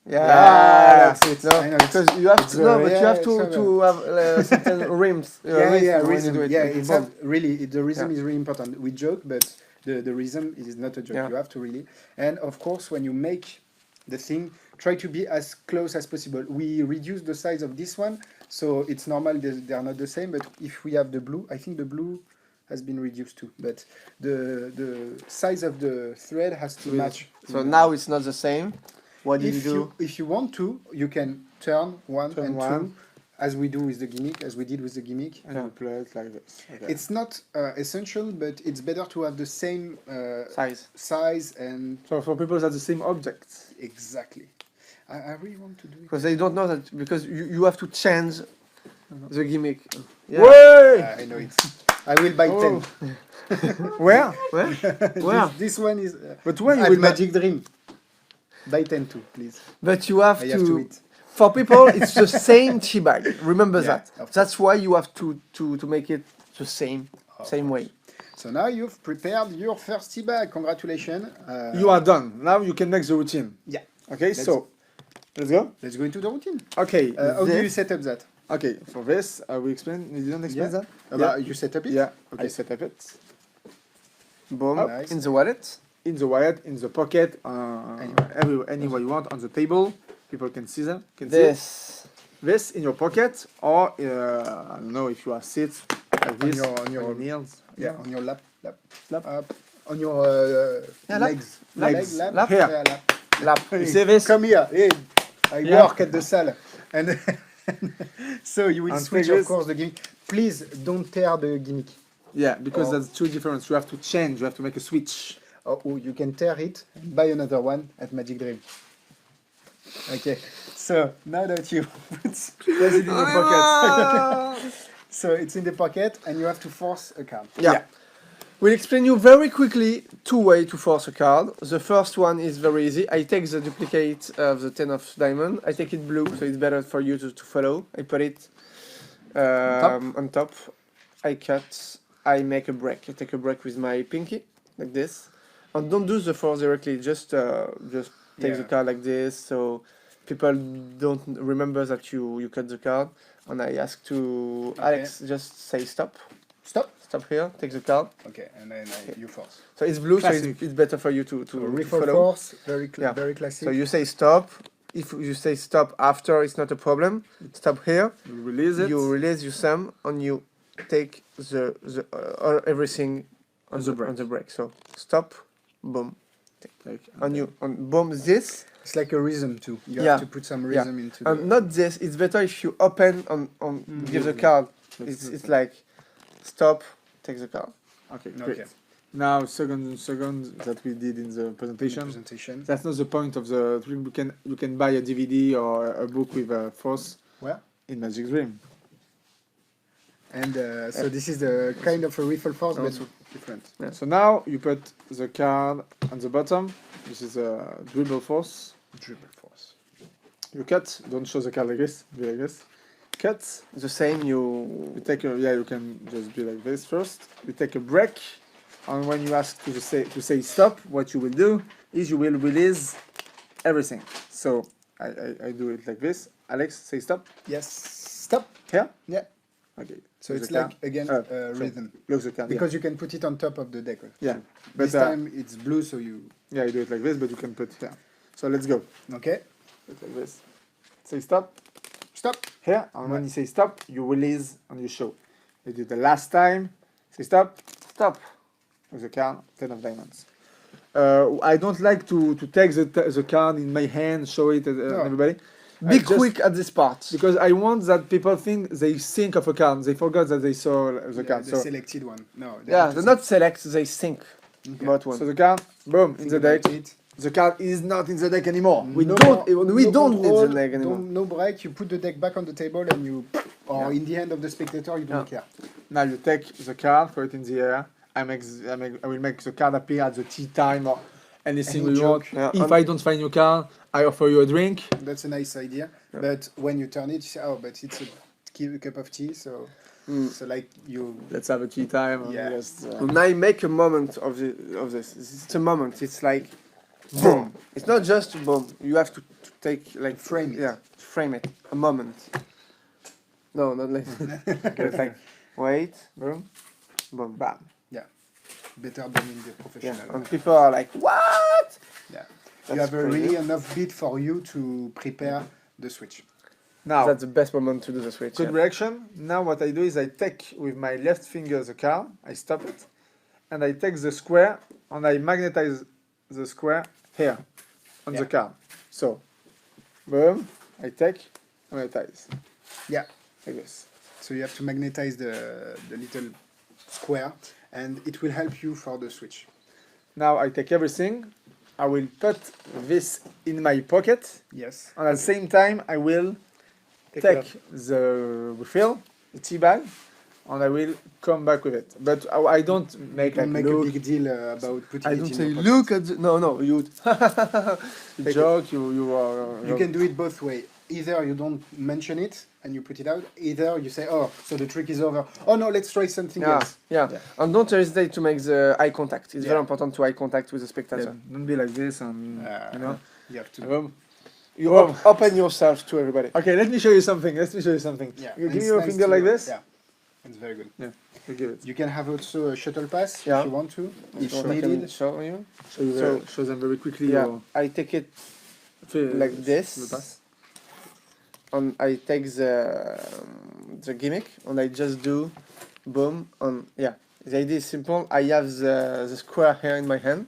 [SPEAKER 2] Yeah,
[SPEAKER 1] that's it.
[SPEAKER 2] No,
[SPEAKER 1] I know, it's-
[SPEAKER 2] because you have
[SPEAKER 1] it's
[SPEAKER 2] to, no, but
[SPEAKER 1] yeah,
[SPEAKER 2] you have
[SPEAKER 1] it's
[SPEAKER 2] to have certain rims.
[SPEAKER 1] Yeah,
[SPEAKER 2] when
[SPEAKER 1] rhythm.
[SPEAKER 2] you do it.
[SPEAKER 1] Yeah,
[SPEAKER 2] like
[SPEAKER 1] it's
[SPEAKER 2] boom.
[SPEAKER 1] not really the rhythm
[SPEAKER 2] Yeah.
[SPEAKER 1] is really important. We joke, but the rhythm is not a joke.
[SPEAKER 2] Yeah.
[SPEAKER 1] You have to really, and of course, when you make the thing, try to be as close as possible. We reduce the size of this one, so it's normal they are not the same. But if we have the blue, I think the blue has been reduced too. But the size of the thread has to match.
[SPEAKER 2] So now it's not the same. What did you
[SPEAKER 1] If
[SPEAKER 2] do?
[SPEAKER 1] if you want to, you can turn one
[SPEAKER 3] Turn
[SPEAKER 1] and
[SPEAKER 3] one.
[SPEAKER 1] two, as we do with the gimmick, as we did with the gimmick.
[SPEAKER 3] and you play it like this. Okay.
[SPEAKER 1] It's not essential, but it's better to have the same
[SPEAKER 2] Size.
[SPEAKER 1] size and
[SPEAKER 3] So for people that's the same object.
[SPEAKER 1] exactly. I really want to do it.
[SPEAKER 2] Because they don't know that, because you have to change the gimmick. Yeah.
[SPEAKER 3] Way!
[SPEAKER 1] I know it. I will buy
[SPEAKER 3] Oh.
[SPEAKER 1] 10.
[SPEAKER 3] Where?
[SPEAKER 2] Where? Where?
[SPEAKER 1] This one is
[SPEAKER 3] But when you
[SPEAKER 1] at
[SPEAKER 3] will
[SPEAKER 1] Magic Dream. Buy 10 too, please.
[SPEAKER 2] But you have
[SPEAKER 1] I
[SPEAKER 2] to.
[SPEAKER 1] have to eat.
[SPEAKER 2] For people, it's the same tea bag. Remember
[SPEAKER 1] Yeah,
[SPEAKER 2] that.
[SPEAKER 1] of
[SPEAKER 2] That's why you have to make it the same way.
[SPEAKER 1] So now you've prepared your first tea bag. Congratulations.
[SPEAKER 3] You are done. Now you can make the routine.
[SPEAKER 1] Yeah.
[SPEAKER 3] Okay,
[SPEAKER 1] Let's-
[SPEAKER 3] so let's go.
[SPEAKER 1] Let's go into the routine.
[SPEAKER 3] Okay.
[SPEAKER 1] How do
[SPEAKER 2] This-
[SPEAKER 1] you set up that?
[SPEAKER 3] Okay, for this, I will explain. You didn't explain
[SPEAKER 1] Yeah.
[SPEAKER 3] that?
[SPEAKER 1] You set up it?
[SPEAKER 3] Yeah, I
[SPEAKER 1] Okay.
[SPEAKER 3] set up it.
[SPEAKER 2] Boom.
[SPEAKER 1] Oh, nice.
[SPEAKER 2] In the wallet.
[SPEAKER 3] In the wallet, in the pocket, anywhere you want, on the table. People can see them. Can see it. This in your pocket, or I don't know if you are sit like this
[SPEAKER 1] on your
[SPEAKER 3] knees.
[SPEAKER 1] Yeah, on your lap,
[SPEAKER 3] Lap.
[SPEAKER 1] up, on your
[SPEAKER 2] Yeah, lap.
[SPEAKER 1] legs,
[SPEAKER 3] Legs.
[SPEAKER 1] lap,
[SPEAKER 2] Lap.
[SPEAKER 3] Here.
[SPEAKER 1] yeah, lap.
[SPEAKER 2] Lap. You see this?
[SPEAKER 1] Come here. Hey, I
[SPEAKER 3] Yeah.
[SPEAKER 1] work at the salle. And so you will
[SPEAKER 3] And
[SPEAKER 1] switch,
[SPEAKER 3] figures.
[SPEAKER 1] of course, the gimmick. Please don't tear the gimmick.
[SPEAKER 3] Yeah, because
[SPEAKER 1] Oh.
[SPEAKER 3] that's two different. You have to change. You have to make a switch.
[SPEAKER 1] Or you can tear it and buy another one at Magic Dream. Okay, so now that you
[SPEAKER 3] Place it in your pocket.
[SPEAKER 2] Ah!
[SPEAKER 1] so it's in the pocket and you have to force a card.
[SPEAKER 2] Yeah. We'll explain you very quickly two ways to force a card. The first one is very easy. I take the duplicate of the 10 of diamond. I take it blue, so it's better for you to follow. I put it on top. I cut. I make a break. I take a break with my pinky, like this. And don't do the force directly. Just take the
[SPEAKER 1] Yeah.
[SPEAKER 2] card like this, so people don't remember that you cut the card. And I ask to Alex, just say stop.
[SPEAKER 1] Stop.
[SPEAKER 2] Stop here. Take the card.
[SPEAKER 1] Okay, and then you force.
[SPEAKER 2] So it's blue, so
[SPEAKER 3] Classic.
[SPEAKER 2] it's better for you to
[SPEAKER 1] Refill
[SPEAKER 2] follow.
[SPEAKER 1] force,
[SPEAKER 2] Yeah.
[SPEAKER 1] very classic.
[SPEAKER 2] So you say stop. If you say stop after, it's not a problem. Stop here.
[SPEAKER 3] You release it.
[SPEAKER 2] You release your thumb and you take the everything on
[SPEAKER 3] the
[SPEAKER 2] the break. So stop, boom,
[SPEAKER 3] Like,
[SPEAKER 2] and you and boom this.
[SPEAKER 1] It's like a rhythm too. You
[SPEAKER 2] Yeah.
[SPEAKER 1] have to put some rhythm into the...
[SPEAKER 2] And not this. It's better if you open on give the card. It's like stop, take the card.
[SPEAKER 3] Okay,
[SPEAKER 1] Okay.
[SPEAKER 3] great. Now, second that we did in the presentation.
[SPEAKER 1] presentation.
[SPEAKER 3] That's not the point of the. You can buy a DVD or a book with a force
[SPEAKER 1] Where?
[SPEAKER 3] in Magic Dream.
[SPEAKER 1] And so this is the kind of a refill force, but
[SPEAKER 2] Also.
[SPEAKER 1] different.
[SPEAKER 2] Yeah.
[SPEAKER 3] So now you put the card on the bottom. This is a dribble force.
[SPEAKER 1] Dribble force.
[SPEAKER 3] You cut. Don't show the card like this. Be like this. Cut.
[SPEAKER 2] The same. You
[SPEAKER 3] You take a, yeah. You can just be like this first. You take a break, and when you ask to say stop, what you will do is you will release everything. So I do it like this. Alex, say stop.
[SPEAKER 1] Yes. Stop.
[SPEAKER 3] Here.
[SPEAKER 1] Yeah.
[SPEAKER 3] Okay.
[SPEAKER 1] So
[SPEAKER 3] Look
[SPEAKER 1] it's
[SPEAKER 3] the
[SPEAKER 1] like,
[SPEAKER 3] card.
[SPEAKER 1] again,
[SPEAKER 3] So
[SPEAKER 1] rhythm.
[SPEAKER 3] Look the card.
[SPEAKER 1] Because you can put it on top of the deck.
[SPEAKER 3] Yeah.
[SPEAKER 1] This
[SPEAKER 3] But
[SPEAKER 1] time it's blue, so you...
[SPEAKER 3] yeah, you do it like this, but you can put here. So let's go.
[SPEAKER 1] Okay.
[SPEAKER 3] Put like this. Say stop.
[SPEAKER 1] Stop.
[SPEAKER 3] Here, and when you say stop, you release and you show. You do the last time. Say stop.
[SPEAKER 2] stop.
[SPEAKER 3] With the card, 10 of diamonds. I don't like to take the card in my hand, show it
[SPEAKER 1] No.
[SPEAKER 3] everybody.
[SPEAKER 2] Be
[SPEAKER 3] I just-
[SPEAKER 2] quick at this part.
[SPEAKER 3] Because I want that people they think of a card. They forgot that they saw the card.
[SPEAKER 1] The
[SPEAKER 3] So,
[SPEAKER 1] selected one. No. they
[SPEAKER 2] Yeah,
[SPEAKER 1] have to
[SPEAKER 2] they not select. They think
[SPEAKER 1] Okay.
[SPEAKER 2] about one.
[SPEAKER 3] so the card, boom, in
[SPEAKER 1] think
[SPEAKER 3] the deck.
[SPEAKER 1] about it.
[SPEAKER 3] The card is not in the deck anymore.
[SPEAKER 2] We
[SPEAKER 1] No
[SPEAKER 2] don't.
[SPEAKER 1] more-
[SPEAKER 2] We
[SPEAKER 1] no
[SPEAKER 2] don't need
[SPEAKER 1] control,
[SPEAKER 2] the deck anymore.
[SPEAKER 1] No break. You put the deck back on the table and you... Or
[SPEAKER 3] Yeah.
[SPEAKER 1] in the hand of the spectator, you don't care.
[SPEAKER 3] Now you take the card, throw it in the air. I will make the card appear at the tea time or anything
[SPEAKER 1] Any
[SPEAKER 3] we want.
[SPEAKER 1] joke.
[SPEAKER 2] Yeah,
[SPEAKER 3] If
[SPEAKER 2] and-
[SPEAKER 3] I don't find your card, I offer you a drink.
[SPEAKER 1] That's a nice idea. But when you turn it, you say, oh, but it's a cup of tea, so... So like you...
[SPEAKER 3] Let's have a tea time. And
[SPEAKER 1] Yeah.
[SPEAKER 3] just,
[SPEAKER 2] And I make a moment of this. It's a moment. It's like boom. It's not just boom. You have to take like
[SPEAKER 1] Frame it.
[SPEAKER 2] Yeah, frame it. A moment. No, not like. It's like wait, boom, boom, bam.
[SPEAKER 1] Better than in the
[SPEAKER 2] Yeah,
[SPEAKER 1] professional.
[SPEAKER 2] and people are like, what?
[SPEAKER 1] Yeah.
[SPEAKER 2] That's
[SPEAKER 1] You have a
[SPEAKER 2] crazy.
[SPEAKER 1] really enough bit for you to prepare the switch.
[SPEAKER 3] now,
[SPEAKER 2] That's the best moment to do the switch.
[SPEAKER 3] good
[SPEAKER 2] yeah.
[SPEAKER 3] reaction. Now what I do is I take with my left finger the card, I stop it, and I take the square and I magnetize the square here on
[SPEAKER 1] Yeah.
[SPEAKER 3] the card. So, boom, I take, magnetize,
[SPEAKER 1] Yeah.
[SPEAKER 3] like this.
[SPEAKER 1] So you have to magnetize the little square and it will help you for the switch.
[SPEAKER 3] Now I take everything, I will put this in my pocket,
[SPEAKER 1] Yes.
[SPEAKER 3] and at the same time I will take the refill, the tea bag, and I will come back with it. But I don't make
[SPEAKER 1] Don't
[SPEAKER 3] like
[SPEAKER 1] make
[SPEAKER 3] look,
[SPEAKER 1] a big deal about putting
[SPEAKER 2] I
[SPEAKER 1] it
[SPEAKER 2] don't
[SPEAKER 1] in
[SPEAKER 2] say
[SPEAKER 1] your pocket.
[SPEAKER 2] look at the, no you
[SPEAKER 3] you
[SPEAKER 2] Take
[SPEAKER 3] joke, you are.
[SPEAKER 1] You can do it both ways. Either you don't mention it and you put it out, either you say, oh, so the trick is over. Oh no, let's try something
[SPEAKER 2] yeah,
[SPEAKER 1] else.
[SPEAKER 2] yeah
[SPEAKER 1] Yeah.
[SPEAKER 2] and don't hesitate to make the eye contact. It's
[SPEAKER 1] Yeah.
[SPEAKER 2] very important to eye contact with the spectator.
[SPEAKER 3] Don't be like this and you know.
[SPEAKER 1] You have to.
[SPEAKER 3] Boom.
[SPEAKER 2] You
[SPEAKER 3] Boom.
[SPEAKER 2] open yourself to everybody.
[SPEAKER 3] Okay, let me show you something. Let me show you something.
[SPEAKER 1] Yeah.
[SPEAKER 3] You
[SPEAKER 1] and
[SPEAKER 3] give me
[SPEAKER 1] it's
[SPEAKER 3] your
[SPEAKER 1] nice
[SPEAKER 3] finger
[SPEAKER 1] to-
[SPEAKER 3] like this.
[SPEAKER 1] Yeah. It's very good.
[SPEAKER 3] You give it.
[SPEAKER 1] You can have also a shuttle pass
[SPEAKER 2] Yeah.
[SPEAKER 1] if you want to, if
[SPEAKER 2] So I can
[SPEAKER 1] needed.
[SPEAKER 2] show you.
[SPEAKER 3] Show them very quickly.
[SPEAKER 2] Yeah,
[SPEAKER 3] your-
[SPEAKER 2] I take it
[SPEAKER 3] Feel-
[SPEAKER 2] like this.
[SPEAKER 3] the pass.
[SPEAKER 2] and I take the gimmick and I just do boom and yeah. The idea is simple. I have the square here in my hand.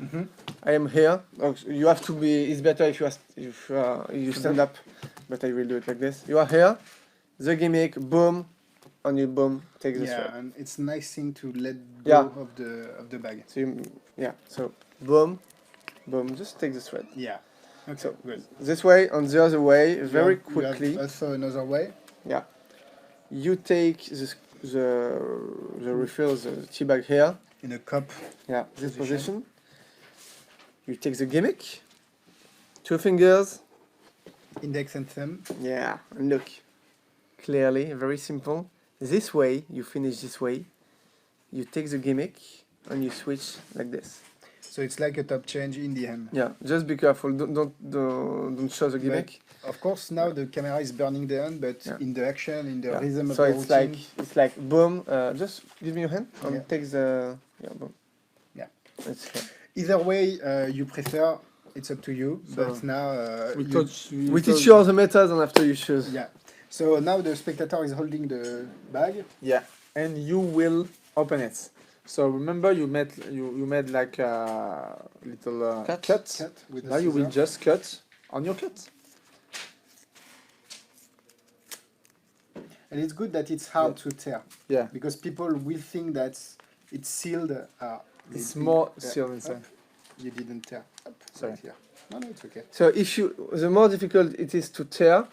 [SPEAKER 1] Mhm.
[SPEAKER 2] I am here. Oh, you have to be. It's better if you stand up, but I will do it like this. You are here. The gimmick, boom, and you boom take the thread.
[SPEAKER 1] and it's a nice thing to let go
[SPEAKER 2] Yeah.
[SPEAKER 1] of the bag.
[SPEAKER 2] So so boom, boom. Just take the thread.
[SPEAKER 1] Yeah. Okay.
[SPEAKER 2] So
[SPEAKER 1] good.
[SPEAKER 2] this way and the other way, very
[SPEAKER 1] You have
[SPEAKER 2] quickly.
[SPEAKER 1] also another way.
[SPEAKER 2] Yeah. You take the refill, the tea bag here.
[SPEAKER 1] In a cup.
[SPEAKER 2] Yeah, this position. You take the gimmick. 2 fingers.
[SPEAKER 1] Index and thumb.
[SPEAKER 2] Yeah, and look. Clearly, very simple. This way, you finish this way. You take the gimmick and you switch like this.
[SPEAKER 1] So it's like a top change in the hand.
[SPEAKER 2] Yeah, just be careful. Don't show the gimmick.
[SPEAKER 1] Of course, now the camera is burning the hand, but
[SPEAKER 2] Yeah.
[SPEAKER 1] in the action, in the
[SPEAKER 2] Yeah.
[SPEAKER 1] rhythm of
[SPEAKER 2] So
[SPEAKER 1] the routine.
[SPEAKER 2] it's like boom. Just give me your hand and
[SPEAKER 1] Yeah.
[SPEAKER 2] take the boom.
[SPEAKER 1] Yeah.
[SPEAKER 2] It's here.
[SPEAKER 1] Either way you prefer, it's up to you.
[SPEAKER 3] So
[SPEAKER 1] but now
[SPEAKER 3] we
[SPEAKER 2] teach you all the methods and after you choose.
[SPEAKER 1] Yeah. So now the spectator is holding the bag.
[SPEAKER 3] Yeah, and you will open it. So remember, you made like a little
[SPEAKER 2] Cut.
[SPEAKER 3] cut.
[SPEAKER 1] With the
[SPEAKER 3] Now you will
[SPEAKER 1] scissor.
[SPEAKER 3] just cut on your cut.
[SPEAKER 1] And it's good that it's hard to tear
[SPEAKER 3] Yeah,
[SPEAKER 1] because people will think that it's sealed. They
[SPEAKER 3] it's
[SPEAKER 1] think-
[SPEAKER 3] more
[SPEAKER 1] yeah.
[SPEAKER 3] sealed inside.
[SPEAKER 1] You didn't tear. Up,
[SPEAKER 3] Sorry.
[SPEAKER 1] right here. No, it's okay.
[SPEAKER 2] So the more difficult it is to tear,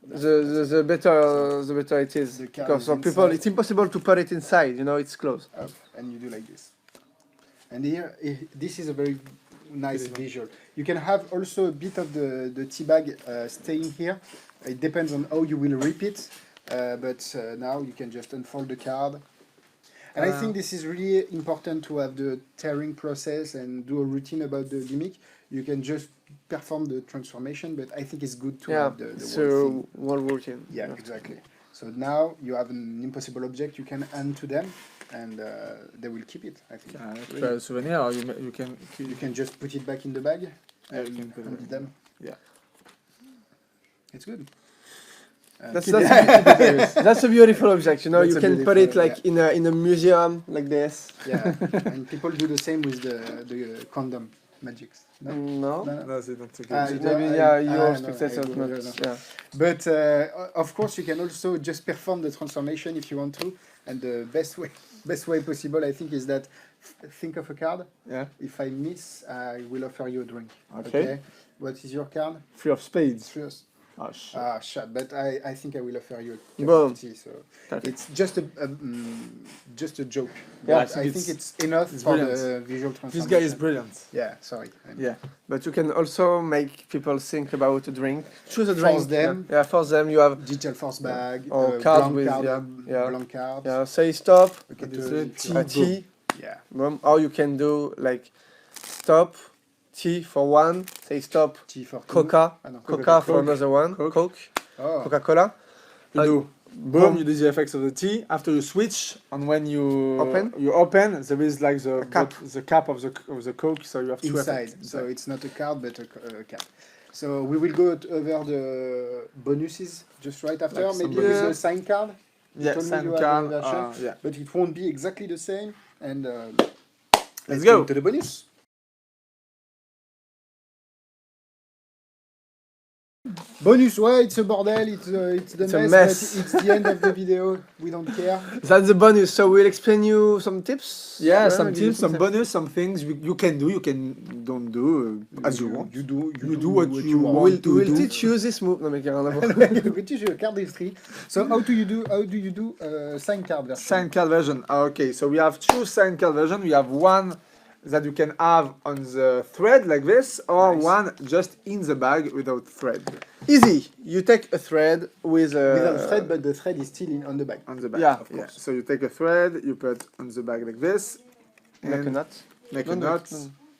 [SPEAKER 2] the better it is.
[SPEAKER 1] The card
[SPEAKER 2] Because
[SPEAKER 1] is
[SPEAKER 2] for people,
[SPEAKER 1] inside.
[SPEAKER 2] it's impossible to put it inside. You know, it's closed.
[SPEAKER 1] Up, and you do like this. And here, this is a very nice
[SPEAKER 3] Beautiful.
[SPEAKER 1] visual. You can have also a bit of the tea bag staying here. It depends on how you will rip it, but now you can just unfold the card. And I think this is really important to have the tearing process and do a routine about the gimmick. You can just perform the transformation, but I think it's good to
[SPEAKER 2] Yeah.
[SPEAKER 1] have the whole thing.
[SPEAKER 2] So one routine.
[SPEAKER 1] Yeah, exactly. So now you have an impossible object, you can hand to them, and they will keep it, I think.
[SPEAKER 3] Try a souvenir, or you can.
[SPEAKER 1] You can just put it back in the bag
[SPEAKER 3] Yeah, you
[SPEAKER 1] and
[SPEAKER 3] can put it
[SPEAKER 1] hand
[SPEAKER 3] back.
[SPEAKER 1] them.
[SPEAKER 3] Yeah.
[SPEAKER 1] It's good.
[SPEAKER 2] That's
[SPEAKER 1] keep it-
[SPEAKER 2] that's a beautiful object. You know,
[SPEAKER 1] That's
[SPEAKER 2] you
[SPEAKER 1] a
[SPEAKER 2] can put it
[SPEAKER 1] beautiful,
[SPEAKER 2] like in a museum like this.
[SPEAKER 1] Yeah, and people do the same with the condom magics. No?
[SPEAKER 2] No.
[SPEAKER 1] No, no.
[SPEAKER 3] No, c'est not okay.
[SPEAKER 1] Ah,
[SPEAKER 2] Maybe
[SPEAKER 1] I-
[SPEAKER 2] your
[SPEAKER 1] no,
[SPEAKER 2] spectators
[SPEAKER 1] I
[SPEAKER 2] not.
[SPEAKER 1] don't know.
[SPEAKER 2] Yeah.
[SPEAKER 1] But of course, you can also just perform the transformation if you want to. And the best way possible, I think, is that think of a card.
[SPEAKER 3] Yeah.
[SPEAKER 1] If I miss, I will offer you a drink.
[SPEAKER 3] Okay.
[SPEAKER 1] What is your card?
[SPEAKER 3] 3 of spades.
[SPEAKER 1] First.
[SPEAKER 3] Oh, shit.
[SPEAKER 1] Ah, shit. But I think I will offer you a cup
[SPEAKER 2] Boom.
[SPEAKER 1] of tea. So
[SPEAKER 2] Perfect.
[SPEAKER 1] it's just a joke.
[SPEAKER 3] Yeah,
[SPEAKER 1] But I think it's enough
[SPEAKER 3] it's
[SPEAKER 1] for
[SPEAKER 3] brilliant.
[SPEAKER 1] the visual
[SPEAKER 3] This
[SPEAKER 1] transformation.
[SPEAKER 3] guy is brilliant.
[SPEAKER 1] Yeah, sorry.
[SPEAKER 3] Yeah.
[SPEAKER 2] But you can also make people think about a drink. Choose a drink.
[SPEAKER 1] Force them.
[SPEAKER 2] Yeah, for them you have.
[SPEAKER 1] Digital force bag.
[SPEAKER 2] Or card
[SPEAKER 1] blank
[SPEAKER 2] with-
[SPEAKER 1] card,
[SPEAKER 2] yeah.
[SPEAKER 1] blank cards.
[SPEAKER 2] Yeah, say stop.
[SPEAKER 1] Okay,
[SPEAKER 3] This
[SPEAKER 1] to-
[SPEAKER 3] is
[SPEAKER 1] to-
[SPEAKER 2] A tea.
[SPEAKER 1] Yeah.
[SPEAKER 2] Or you can do like stop. Tea for one. Say stop.
[SPEAKER 1] Tea for two.
[SPEAKER 2] Coca.
[SPEAKER 1] Ah, no,
[SPEAKER 2] Coca for
[SPEAKER 3] Coke.
[SPEAKER 2] another one.
[SPEAKER 3] Coke.
[SPEAKER 2] Coke.
[SPEAKER 1] Oh.
[SPEAKER 2] Coca-Cola.
[SPEAKER 3] You
[SPEAKER 2] And
[SPEAKER 3] do boom, you do the effects of the tea. After you switch, and when you
[SPEAKER 2] Open?
[SPEAKER 3] there is like the
[SPEAKER 2] cap.
[SPEAKER 3] the cap of the Coke, so you have two
[SPEAKER 1] Inside.
[SPEAKER 3] effects.
[SPEAKER 1] So it's not a card, but a cap. So we will go over the bonuses just right after,
[SPEAKER 3] Like some
[SPEAKER 1] maybe
[SPEAKER 2] bonuses.
[SPEAKER 1] with a sign card.
[SPEAKER 3] Yeah,
[SPEAKER 1] told me
[SPEAKER 3] sign
[SPEAKER 1] you have
[SPEAKER 3] card.
[SPEAKER 1] a version.
[SPEAKER 3] Yeah.
[SPEAKER 1] But it won't be exactly the same. And let's
[SPEAKER 3] go.
[SPEAKER 1] to the bonus. Bonus, ouais, it's a bordel, it's the
[SPEAKER 2] It's a
[SPEAKER 1] mess,
[SPEAKER 2] mess.
[SPEAKER 1] but it's the end of the video. We don't care.
[SPEAKER 2] That's the bonus. So we'll explain you some tips.
[SPEAKER 3] Yeah, some
[SPEAKER 2] give you
[SPEAKER 3] tips, some
[SPEAKER 2] tips.
[SPEAKER 3] bonus, some things you can do, you can don't do as you want.
[SPEAKER 1] You do
[SPEAKER 3] what you want.
[SPEAKER 2] We'll
[SPEAKER 3] to do.
[SPEAKER 2] teach you this move. No, mais rien à voir.
[SPEAKER 1] We teach you a card history. So how do you do sign card version?
[SPEAKER 3] Sign card version. Okay, so we have two sign card version. We have one that you can have on the thread like this, or
[SPEAKER 1] Nice.
[SPEAKER 3] one just in the bag without thread
[SPEAKER 2] Easy. You take a thread with a.
[SPEAKER 1] Without thread, but the thread is still on the bag.
[SPEAKER 3] on the bag.
[SPEAKER 2] Yeah,
[SPEAKER 1] of
[SPEAKER 3] Yeah.
[SPEAKER 1] course.
[SPEAKER 3] So you take a thread, you put on the bag like this,
[SPEAKER 2] Like a
[SPEAKER 3] and
[SPEAKER 2] nut.
[SPEAKER 3] make
[SPEAKER 2] No,
[SPEAKER 3] a
[SPEAKER 2] no,
[SPEAKER 3] knot,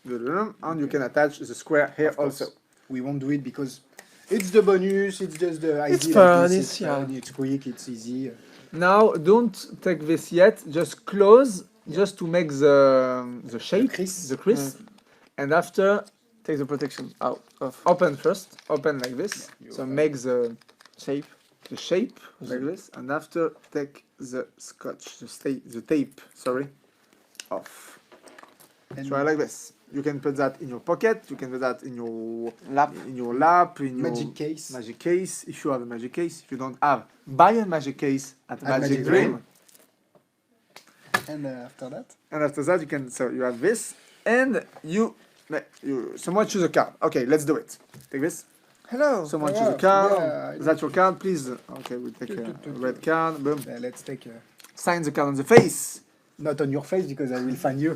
[SPEAKER 2] no.
[SPEAKER 3] and you can attach the square here
[SPEAKER 1] Of course.
[SPEAKER 3] also.
[SPEAKER 1] We won't do it because it's the bonus. It's just the idea.
[SPEAKER 2] It's
[SPEAKER 1] like
[SPEAKER 2] fun,
[SPEAKER 1] this,
[SPEAKER 2] it's- yeah.
[SPEAKER 1] fun, it's quick. It's easy.
[SPEAKER 3] Now don't take this yet. Just close, just to make the shape,
[SPEAKER 1] crease.
[SPEAKER 3] the crease, and after
[SPEAKER 2] Take the protection out of.
[SPEAKER 3] open first. Open like this.
[SPEAKER 1] Yeah, you
[SPEAKER 3] So
[SPEAKER 1] open.
[SPEAKER 3] make the
[SPEAKER 2] Shape.
[SPEAKER 3] shape like this, and after take the scotch, the tape. Sorry, off.
[SPEAKER 1] And
[SPEAKER 3] Try like this. you can put that in your pocket. You can put that in your
[SPEAKER 2] Lap.
[SPEAKER 3] in your lap, in your
[SPEAKER 1] Magic case.
[SPEAKER 3] Magic case. If you have a magic case, if you don't have, buy a magic case at Magic
[SPEAKER 1] Magic
[SPEAKER 3] Dream.
[SPEAKER 1] Dream. And after that,
[SPEAKER 3] And after that, you can. So you have this, and you someone choose a card. Okay, let's do it. Take this.
[SPEAKER 2] Hello.
[SPEAKER 3] Someone
[SPEAKER 1] Oh,
[SPEAKER 3] choose a card.
[SPEAKER 1] yeah,
[SPEAKER 3] Is that your card, please? Okay, we'll take a red card. Boom.
[SPEAKER 1] let's take
[SPEAKER 3] Sign the card on the face.
[SPEAKER 1] not on your face because I will find you.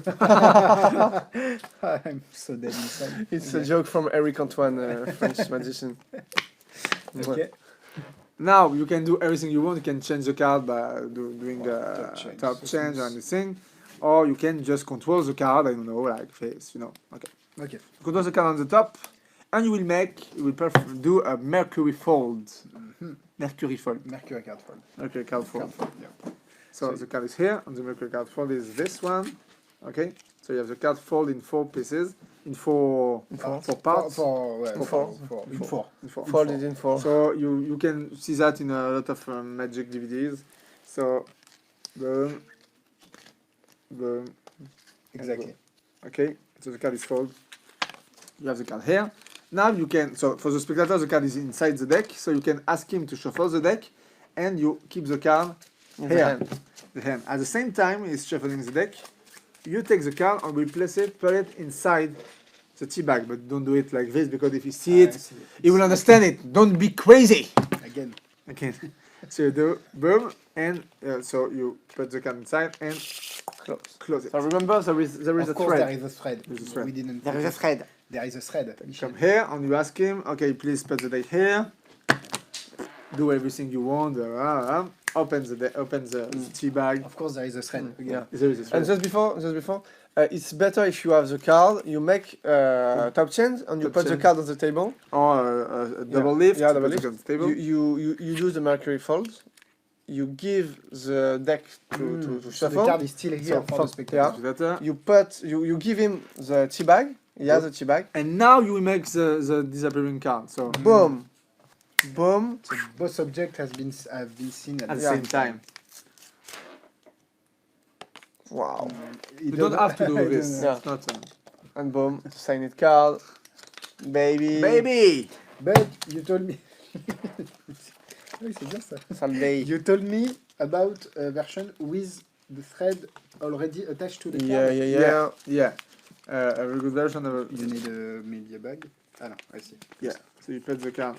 [SPEAKER 1] I'm so dead inside.
[SPEAKER 2] It's a joke from Eric Antoine, French magician.
[SPEAKER 1] Okay.
[SPEAKER 3] Now you can do everything you want. You can change the card by doing the top
[SPEAKER 1] So
[SPEAKER 3] change or
[SPEAKER 1] smooth.
[SPEAKER 3] anything, or you can just control the card. I don't know, like face, you know. Okay.
[SPEAKER 1] Okay.
[SPEAKER 3] Control the card on the top, and you will do a Mercury fold. Mercury fold.
[SPEAKER 1] Mercury card fold.
[SPEAKER 3] Mercury card fold.
[SPEAKER 1] Card fold, yeah.
[SPEAKER 3] So the card is here, and the Mercury card fold is this one. Okay. So you have the card fold in 4 pieces, in four parts.
[SPEAKER 2] Folded in 4.
[SPEAKER 3] So you can see that in a lot of magic DVDs. So boom, boom.
[SPEAKER 1] Exactly.
[SPEAKER 3] Okay, so the card is folded. You have the card here. Now you can, so for the spectator, the card is inside the deck, so you can ask him to shuffle the deck, and you keep the card
[SPEAKER 2] In
[SPEAKER 3] here.
[SPEAKER 2] the hand.
[SPEAKER 3] The hand. At the same time, he's shuffling the deck. You take the card and we place it, put it inside the tea bag, but don't do it like this because if you see it, he will understand it. Don't be crazy.
[SPEAKER 1] Again.
[SPEAKER 3] Okay. So you do boom, and so you put the card inside and close it.
[SPEAKER 2] So remember, there is
[SPEAKER 1] Of
[SPEAKER 2] a
[SPEAKER 1] course, there
[SPEAKER 2] thread.
[SPEAKER 1] is a thread.
[SPEAKER 3] There's a thread.
[SPEAKER 1] We didn't.
[SPEAKER 2] There is a thread.
[SPEAKER 1] There is a thread.
[SPEAKER 3] Come here and you ask him, okay, please put the deck here. Do everything you want. Open the tea bag.
[SPEAKER 1] Of course, there is a thread. Again.
[SPEAKER 2] Yeah.
[SPEAKER 3] There is a thread.
[SPEAKER 2] And just before, it's better if you have the card, you make top change and you
[SPEAKER 3] Top
[SPEAKER 2] put the
[SPEAKER 3] change.
[SPEAKER 2] card on the table.
[SPEAKER 3] Or a double lift.
[SPEAKER 2] Yeah, double
[SPEAKER 3] put it
[SPEAKER 2] lift.
[SPEAKER 3] on the table.
[SPEAKER 2] You do the Mercury folds. You give the deck to
[SPEAKER 1] So
[SPEAKER 2] shuffle.
[SPEAKER 1] the card is still here
[SPEAKER 2] So
[SPEAKER 1] for the
[SPEAKER 2] from-
[SPEAKER 1] spectator.
[SPEAKER 3] Spectator.
[SPEAKER 2] You give him the tea bag. He has a tea bag.
[SPEAKER 3] And now you will make the disappearing card. So
[SPEAKER 2] Boom, boom.
[SPEAKER 1] So both objects have been seen
[SPEAKER 3] at the
[SPEAKER 2] Yeah.
[SPEAKER 3] same time.
[SPEAKER 2] Wow.
[SPEAKER 3] You don't have to do this.
[SPEAKER 2] Yeah.
[SPEAKER 3] It's not.
[SPEAKER 2] And boom, to sign it card. Baby.
[SPEAKER 3] Baby.
[SPEAKER 1] But you told me. Oui, c'est bien ça.
[SPEAKER 2] Someday.
[SPEAKER 1] You told me about a version with the thread already attached to the card.
[SPEAKER 2] Yeah.
[SPEAKER 3] A very good version of.
[SPEAKER 1] You need a media bag. Ah no, I see.
[SPEAKER 3] Yeah. So you put the card.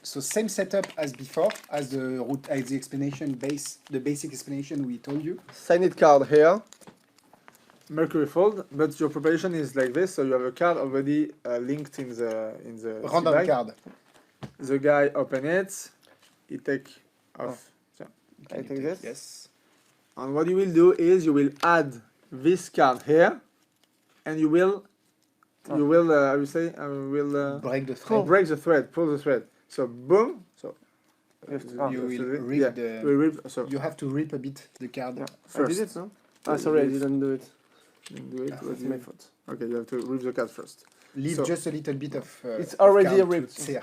[SPEAKER 1] So same setup as before, as the route, as the explanation the basic explanation we told you.
[SPEAKER 2] Sign it card here.
[SPEAKER 3] Mercury fold, but your preparation is like this. So you have a card already linked in the
[SPEAKER 1] Random
[SPEAKER 3] bag.
[SPEAKER 1] card.
[SPEAKER 3] The guy open it. He take off. So,
[SPEAKER 2] I take this.
[SPEAKER 1] Yes.
[SPEAKER 3] and what you will do is you will add this card here, and you will I will say I will
[SPEAKER 1] Break the thread.
[SPEAKER 3] break the thread, pull the thread. So boom. So
[SPEAKER 1] You will rip
[SPEAKER 3] yeah,
[SPEAKER 1] the.
[SPEAKER 3] we rip. So
[SPEAKER 1] You have to rip a bit the card.
[SPEAKER 2] Yeah.
[SPEAKER 3] first.
[SPEAKER 2] I did it, no? Ah, sorry, I didn't do it.
[SPEAKER 3] Do it.
[SPEAKER 1] Ah,
[SPEAKER 3] what
[SPEAKER 2] It's
[SPEAKER 3] you-
[SPEAKER 2] my fault.
[SPEAKER 3] Okay, you have to rip the card first.
[SPEAKER 1] Leave
[SPEAKER 3] So-
[SPEAKER 1] just a little bit of.
[SPEAKER 2] It's
[SPEAKER 1] of
[SPEAKER 2] already
[SPEAKER 1] card
[SPEAKER 2] ripped.
[SPEAKER 1] to tear.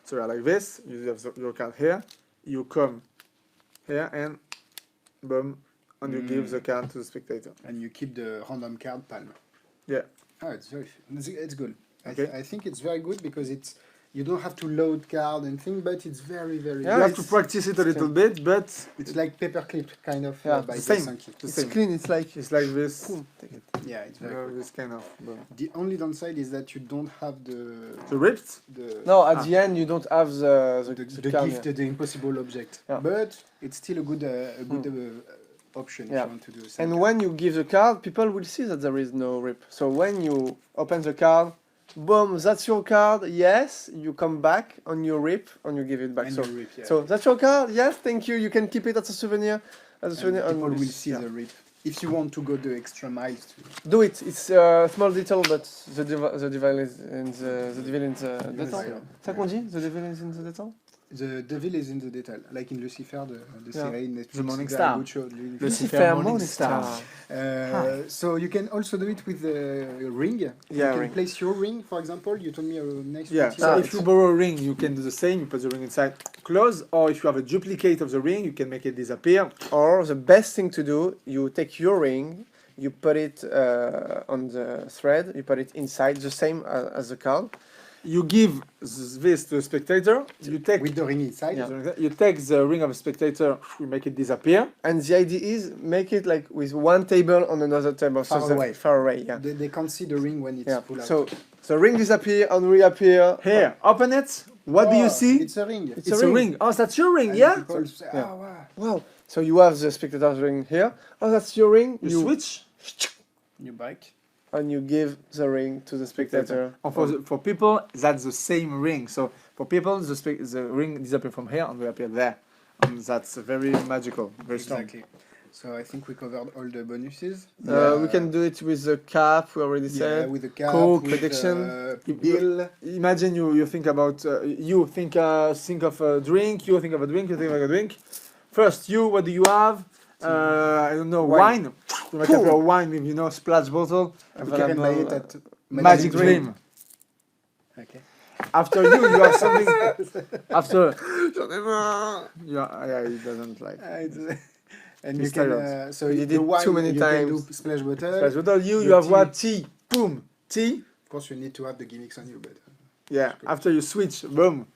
[SPEAKER 3] So you're like this. You have your card here. You come here and boom, and you give the card to the spectator.
[SPEAKER 1] And you keep the random card palm.
[SPEAKER 3] Yeah.
[SPEAKER 1] Oh, it's good.
[SPEAKER 3] Okay.
[SPEAKER 1] I think it's very good because you don't have to load card and thing, but it's very
[SPEAKER 2] Yeah,
[SPEAKER 3] You have to
[SPEAKER 2] it's-
[SPEAKER 3] practice it a little bit, but
[SPEAKER 1] it's like paperclip kind of
[SPEAKER 2] Yeah,
[SPEAKER 1] by
[SPEAKER 3] the same.
[SPEAKER 1] Sanki.
[SPEAKER 3] the
[SPEAKER 2] It's
[SPEAKER 3] same.
[SPEAKER 2] clean, it's like...
[SPEAKER 3] It's like this.
[SPEAKER 2] Boom, take it.
[SPEAKER 1] Yeah, it's very good.
[SPEAKER 3] This kind of boom.
[SPEAKER 1] The only downside is that you don't have
[SPEAKER 3] So ripped.
[SPEAKER 1] the
[SPEAKER 2] No, at the end you don't have the card.
[SPEAKER 1] gift, the impossible object.
[SPEAKER 2] Yeah.
[SPEAKER 1] But it's still a good option
[SPEAKER 2] Yeah.
[SPEAKER 1] if you want to do something.
[SPEAKER 2] And when you give the card, people will see that there is no rip. So when you open the card, boom, that's your card, yes, you come back on your rip and you give it back.
[SPEAKER 1] And
[SPEAKER 2] So,
[SPEAKER 1] you rip, yeah.
[SPEAKER 2] so that's your card, yes, thank you, you can keep it as a souvenir.
[SPEAKER 1] And people will see the rip. If you want to go the extra miles to
[SPEAKER 2] Do it, it's a small detail, but the devil is in the devil in the detail.
[SPEAKER 1] Yeah.
[SPEAKER 2] C'est ça qu'on dit? The devil is in the detail?
[SPEAKER 1] The devil is in the detail, like in Lucifer, the
[SPEAKER 2] Yeah.
[SPEAKER 1] série Netflix.
[SPEAKER 3] The Morning
[SPEAKER 1] very
[SPEAKER 3] Star.
[SPEAKER 1] good show.
[SPEAKER 2] Lucifer, Morning Star.
[SPEAKER 1] So you can also do it with the ring.
[SPEAKER 2] Yeah,
[SPEAKER 1] you can
[SPEAKER 2] ring.
[SPEAKER 1] place your ring, for example. You told me a nice
[SPEAKER 3] Yeah.
[SPEAKER 1] pretty
[SPEAKER 3] So
[SPEAKER 1] ring.
[SPEAKER 3] if you borrow a ring, you can do the same. You put the ring inside, close. Or if you have a duplicate of the ring, you can make it disappear.
[SPEAKER 2] Or the best thing to do, you take your ring, you put it on the thread, you put it inside, the same as the card.
[SPEAKER 3] You give this to a spectator. You take
[SPEAKER 1] With the ring inside.
[SPEAKER 2] Yeah.
[SPEAKER 3] you take the ring of a spectator. You make it disappear.
[SPEAKER 2] And the idea is make it like with one table on another table,
[SPEAKER 1] Far
[SPEAKER 2] so the-
[SPEAKER 1] away.
[SPEAKER 2] far away. Yeah.
[SPEAKER 1] They can't see the ring when it's
[SPEAKER 2] Yeah.
[SPEAKER 1] pulled out.
[SPEAKER 2] So the ring disappear and reappear.
[SPEAKER 3] Here, open it. What do you see?
[SPEAKER 1] It's a ring.
[SPEAKER 3] It's a ring. Oh, that's your ring,
[SPEAKER 1] And
[SPEAKER 3] yeah?
[SPEAKER 1] people say,
[SPEAKER 2] Yeah.
[SPEAKER 1] "Oh, wow."
[SPEAKER 2] Wow. So you have the spectator's ring here. Oh, that's your ring.
[SPEAKER 3] You switch.
[SPEAKER 1] New bike.
[SPEAKER 2] And you give the ring to the spectator.
[SPEAKER 3] And for people, that's the same ring. So for people, the ring disappears from here and reappear there. And that's very magical, very strong.
[SPEAKER 1] Exactly. So I think we covered all the bonuses.
[SPEAKER 2] We can do it with the cap. We already
[SPEAKER 1] Yeah,
[SPEAKER 2] said.
[SPEAKER 1] with the cap,
[SPEAKER 3] Coke,
[SPEAKER 1] with
[SPEAKER 2] prediction.
[SPEAKER 1] bill.
[SPEAKER 3] Imagine you think about you think of a drink. You think of a drink. You think of a drink. First, what do you have? I don't know, wine. You might have your wine with splash bottle.
[SPEAKER 1] We can buy it at
[SPEAKER 3] Magic Dream.
[SPEAKER 1] Okay.
[SPEAKER 3] After you have something. After
[SPEAKER 2] J'en ai marre.
[SPEAKER 3] yeah, he doesn't like.
[SPEAKER 1] And
[SPEAKER 3] He's
[SPEAKER 1] you can
[SPEAKER 3] tired.
[SPEAKER 1] so
[SPEAKER 2] You
[SPEAKER 1] the
[SPEAKER 2] did
[SPEAKER 1] wine,
[SPEAKER 2] you too many
[SPEAKER 1] can
[SPEAKER 2] times.
[SPEAKER 1] do splash bottle.
[SPEAKER 3] Splash bottle. You
[SPEAKER 1] The
[SPEAKER 3] have
[SPEAKER 1] tea.
[SPEAKER 3] what? Tea. Boom. Tea.
[SPEAKER 1] Of course, you need to have the gimmicks on you, but
[SPEAKER 3] Yeah. After you switch, boom,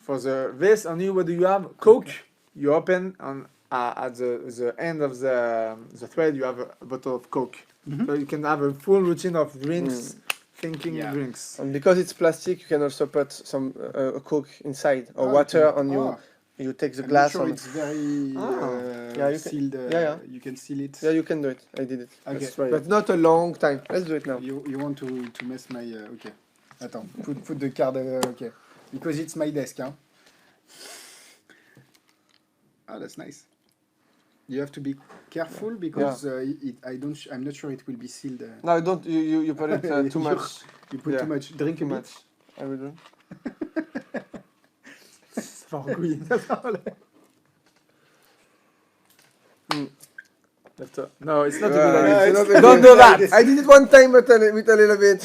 [SPEAKER 3] for this, and you what do you have? Coke. You open and at the end of the thread you have a bottle of Coke. So you can have a full routine of drinks, thinking
[SPEAKER 1] Yeah.
[SPEAKER 3] drinks.
[SPEAKER 2] And because it's plastic, you can also put some a Coke inside or
[SPEAKER 1] Ah,
[SPEAKER 2] water,
[SPEAKER 1] okay.
[SPEAKER 2] and you
[SPEAKER 1] Ah.
[SPEAKER 2] you take the
[SPEAKER 1] I'm
[SPEAKER 2] glass.
[SPEAKER 1] not sure
[SPEAKER 2] And
[SPEAKER 1] it's very
[SPEAKER 2] Yeah, you can-
[SPEAKER 1] sealed.
[SPEAKER 2] yeah.
[SPEAKER 1] You can seal it.
[SPEAKER 2] yeah, you can do it. I did it,
[SPEAKER 1] Okay.
[SPEAKER 3] Let's try
[SPEAKER 2] but
[SPEAKER 3] it.
[SPEAKER 2] not a long time. Let's do it now.
[SPEAKER 1] You want to mess my okay. Attends, put the card okay. Because it's my desk, hein. Ah, that's nice. You have to be careful because I'm not sure it will be sealed.
[SPEAKER 2] No, don't. You put it too much.
[SPEAKER 1] You put
[SPEAKER 3] Yeah.
[SPEAKER 1] too much. Drink
[SPEAKER 2] Too
[SPEAKER 1] a bit.
[SPEAKER 2] much. I will do.
[SPEAKER 3] Ça va enrouiller. No, it's not a good idea.
[SPEAKER 2] it's not a
[SPEAKER 3] Don't
[SPEAKER 2] good
[SPEAKER 3] do that.
[SPEAKER 2] I did it one time, but with a little bit.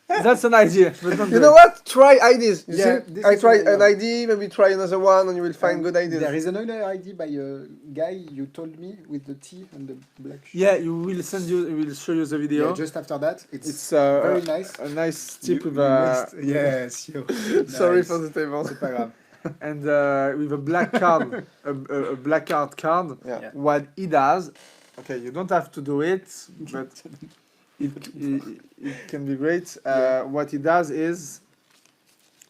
[SPEAKER 3] That's an idea. But don't
[SPEAKER 2] You
[SPEAKER 3] do
[SPEAKER 2] know
[SPEAKER 3] it.
[SPEAKER 2] what? Try ideas. You
[SPEAKER 1] Yeah,
[SPEAKER 2] see?
[SPEAKER 1] this
[SPEAKER 2] I
[SPEAKER 1] is
[SPEAKER 2] try
[SPEAKER 1] what I
[SPEAKER 2] an
[SPEAKER 1] love.
[SPEAKER 2] idea, maybe try another one, and you will find good ideas.
[SPEAKER 1] There is another idea by a guy you told me with the tea and the black.
[SPEAKER 3] Yeah, we will show you the video.
[SPEAKER 1] Yeah, just after that, it's
[SPEAKER 3] It's
[SPEAKER 1] very nice.
[SPEAKER 3] a nice tip
[SPEAKER 1] You-
[SPEAKER 3] with
[SPEAKER 1] you
[SPEAKER 3] a
[SPEAKER 1] missed- yes, yo.
[SPEAKER 2] Sorry
[SPEAKER 1] Nice.
[SPEAKER 2] for the table.
[SPEAKER 1] C'est pas grave.
[SPEAKER 3] and with a black card, a black card.
[SPEAKER 2] Yeah.
[SPEAKER 1] Yeah.
[SPEAKER 3] What he does, okay, you don't have to do it, but it can be great. What he does is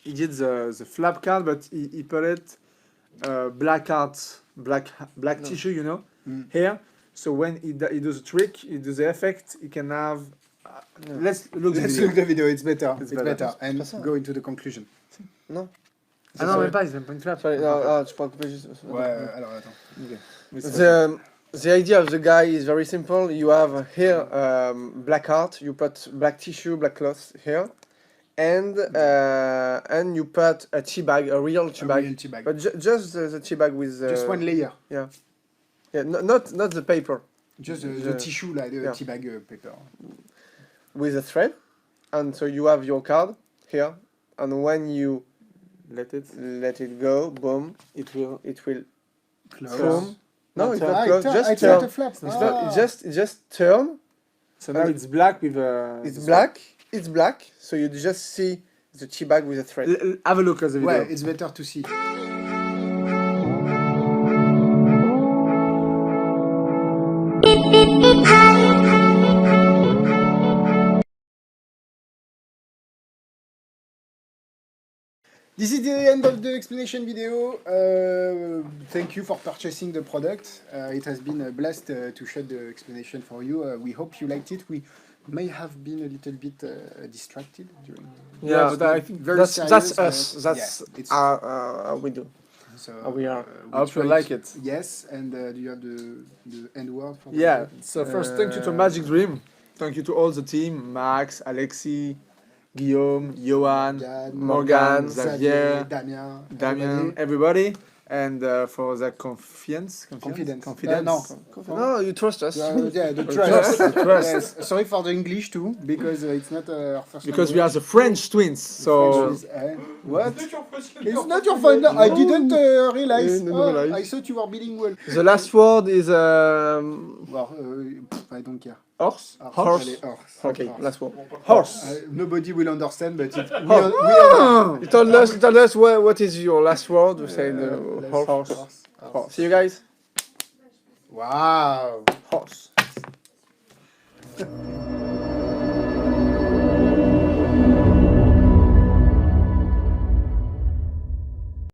[SPEAKER 3] he did the flap card, but he put it black card, black
[SPEAKER 2] No.
[SPEAKER 3] tissue,
[SPEAKER 1] Mm.
[SPEAKER 3] here. So when he does a trick, he does the effect, he can have.
[SPEAKER 2] No.
[SPEAKER 3] Let's look.
[SPEAKER 1] Let's
[SPEAKER 3] the
[SPEAKER 1] look the video. It's better. It's
[SPEAKER 3] better.
[SPEAKER 1] better. And
[SPEAKER 2] pas ça.
[SPEAKER 1] go into the conclusion.
[SPEAKER 2] Non.
[SPEAKER 3] Ah non, même pas, ils aiment pas une flap.
[SPEAKER 2] Sorry, no, tu peux couper juste.
[SPEAKER 1] Ouais. Alors attends.
[SPEAKER 2] The idea of the guy is very simple. You have here black art. You put black tissue, black cloth here, and you put a tea bag, a real tea bag,
[SPEAKER 1] Real tea bag.
[SPEAKER 2] but just the tea bag with
[SPEAKER 1] Just one layer.
[SPEAKER 2] Yeah, not the paper,
[SPEAKER 1] Just the
[SPEAKER 2] the-
[SPEAKER 1] tissue, like the
[SPEAKER 2] yeah.
[SPEAKER 1] tea bag paper.
[SPEAKER 2] with a thread, and so you have your card here, and when you
[SPEAKER 3] Let it.
[SPEAKER 2] let it go, boom,
[SPEAKER 3] It will.
[SPEAKER 1] Close.
[SPEAKER 2] boom. No, it's
[SPEAKER 3] turn.
[SPEAKER 2] not close. Just
[SPEAKER 1] it's not a
[SPEAKER 2] turn.
[SPEAKER 1] flap.
[SPEAKER 2] It's not, just turn.
[SPEAKER 3] So now it's black with a.
[SPEAKER 2] It's black. It's black. So you just see the tea bag with a thread.
[SPEAKER 3] Have a look at the video.
[SPEAKER 1] Ouais, it's better to see. This is the end of the explanation video. Thank you for purchasing the product. It has been a blast to share the explanation for you. We hope you liked it. We may have been a little bit distracted during.
[SPEAKER 3] Yeah,
[SPEAKER 2] Yeah,
[SPEAKER 3] but I think
[SPEAKER 1] Very
[SPEAKER 2] that's
[SPEAKER 1] serious,
[SPEAKER 2] us.
[SPEAKER 1] but
[SPEAKER 2] That's
[SPEAKER 1] yeah, it's-
[SPEAKER 2] how we do.
[SPEAKER 1] So,
[SPEAKER 2] we are.
[SPEAKER 3] I hope you
[SPEAKER 1] tried-
[SPEAKER 3] like it.
[SPEAKER 1] Yes, and do you have the end word for the
[SPEAKER 3] Yeah.
[SPEAKER 1] product?
[SPEAKER 3] So first, thank you to Magic Dream. Thank you to all the team: Max, Alexis, Guillaume, Johan,
[SPEAKER 1] Yann,
[SPEAKER 3] Morgan,
[SPEAKER 1] Xavier,
[SPEAKER 3] Xavier,
[SPEAKER 1] Damien,
[SPEAKER 3] Damien,
[SPEAKER 1] everybody.
[SPEAKER 3] everybody. and for the confidence.
[SPEAKER 1] No.
[SPEAKER 2] No, you trust us.
[SPEAKER 1] Yeah, the
[SPEAKER 3] trust,
[SPEAKER 1] trust.
[SPEAKER 3] the trust.
[SPEAKER 1] Yes. Sorry for the English too, because it's not our first
[SPEAKER 3] Because we are
[SPEAKER 1] language.
[SPEAKER 3] the French twins, so
[SPEAKER 1] French is, what? It's not your fault. I didn't realize.
[SPEAKER 2] didn't
[SPEAKER 1] Oh,
[SPEAKER 2] realize.
[SPEAKER 1] I thought you were bilingual.
[SPEAKER 2] The last word is
[SPEAKER 1] Well, I don't care.
[SPEAKER 2] horse.
[SPEAKER 1] Allez, horse.
[SPEAKER 2] Okay,
[SPEAKER 1] Horse.
[SPEAKER 2] last word.
[SPEAKER 3] horse.
[SPEAKER 1] Nobody will understand, but it,
[SPEAKER 2] You told us what is your last word. You said horse.
[SPEAKER 1] Horse.
[SPEAKER 2] See you guys.
[SPEAKER 1] Wow.
[SPEAKER 3] Horse.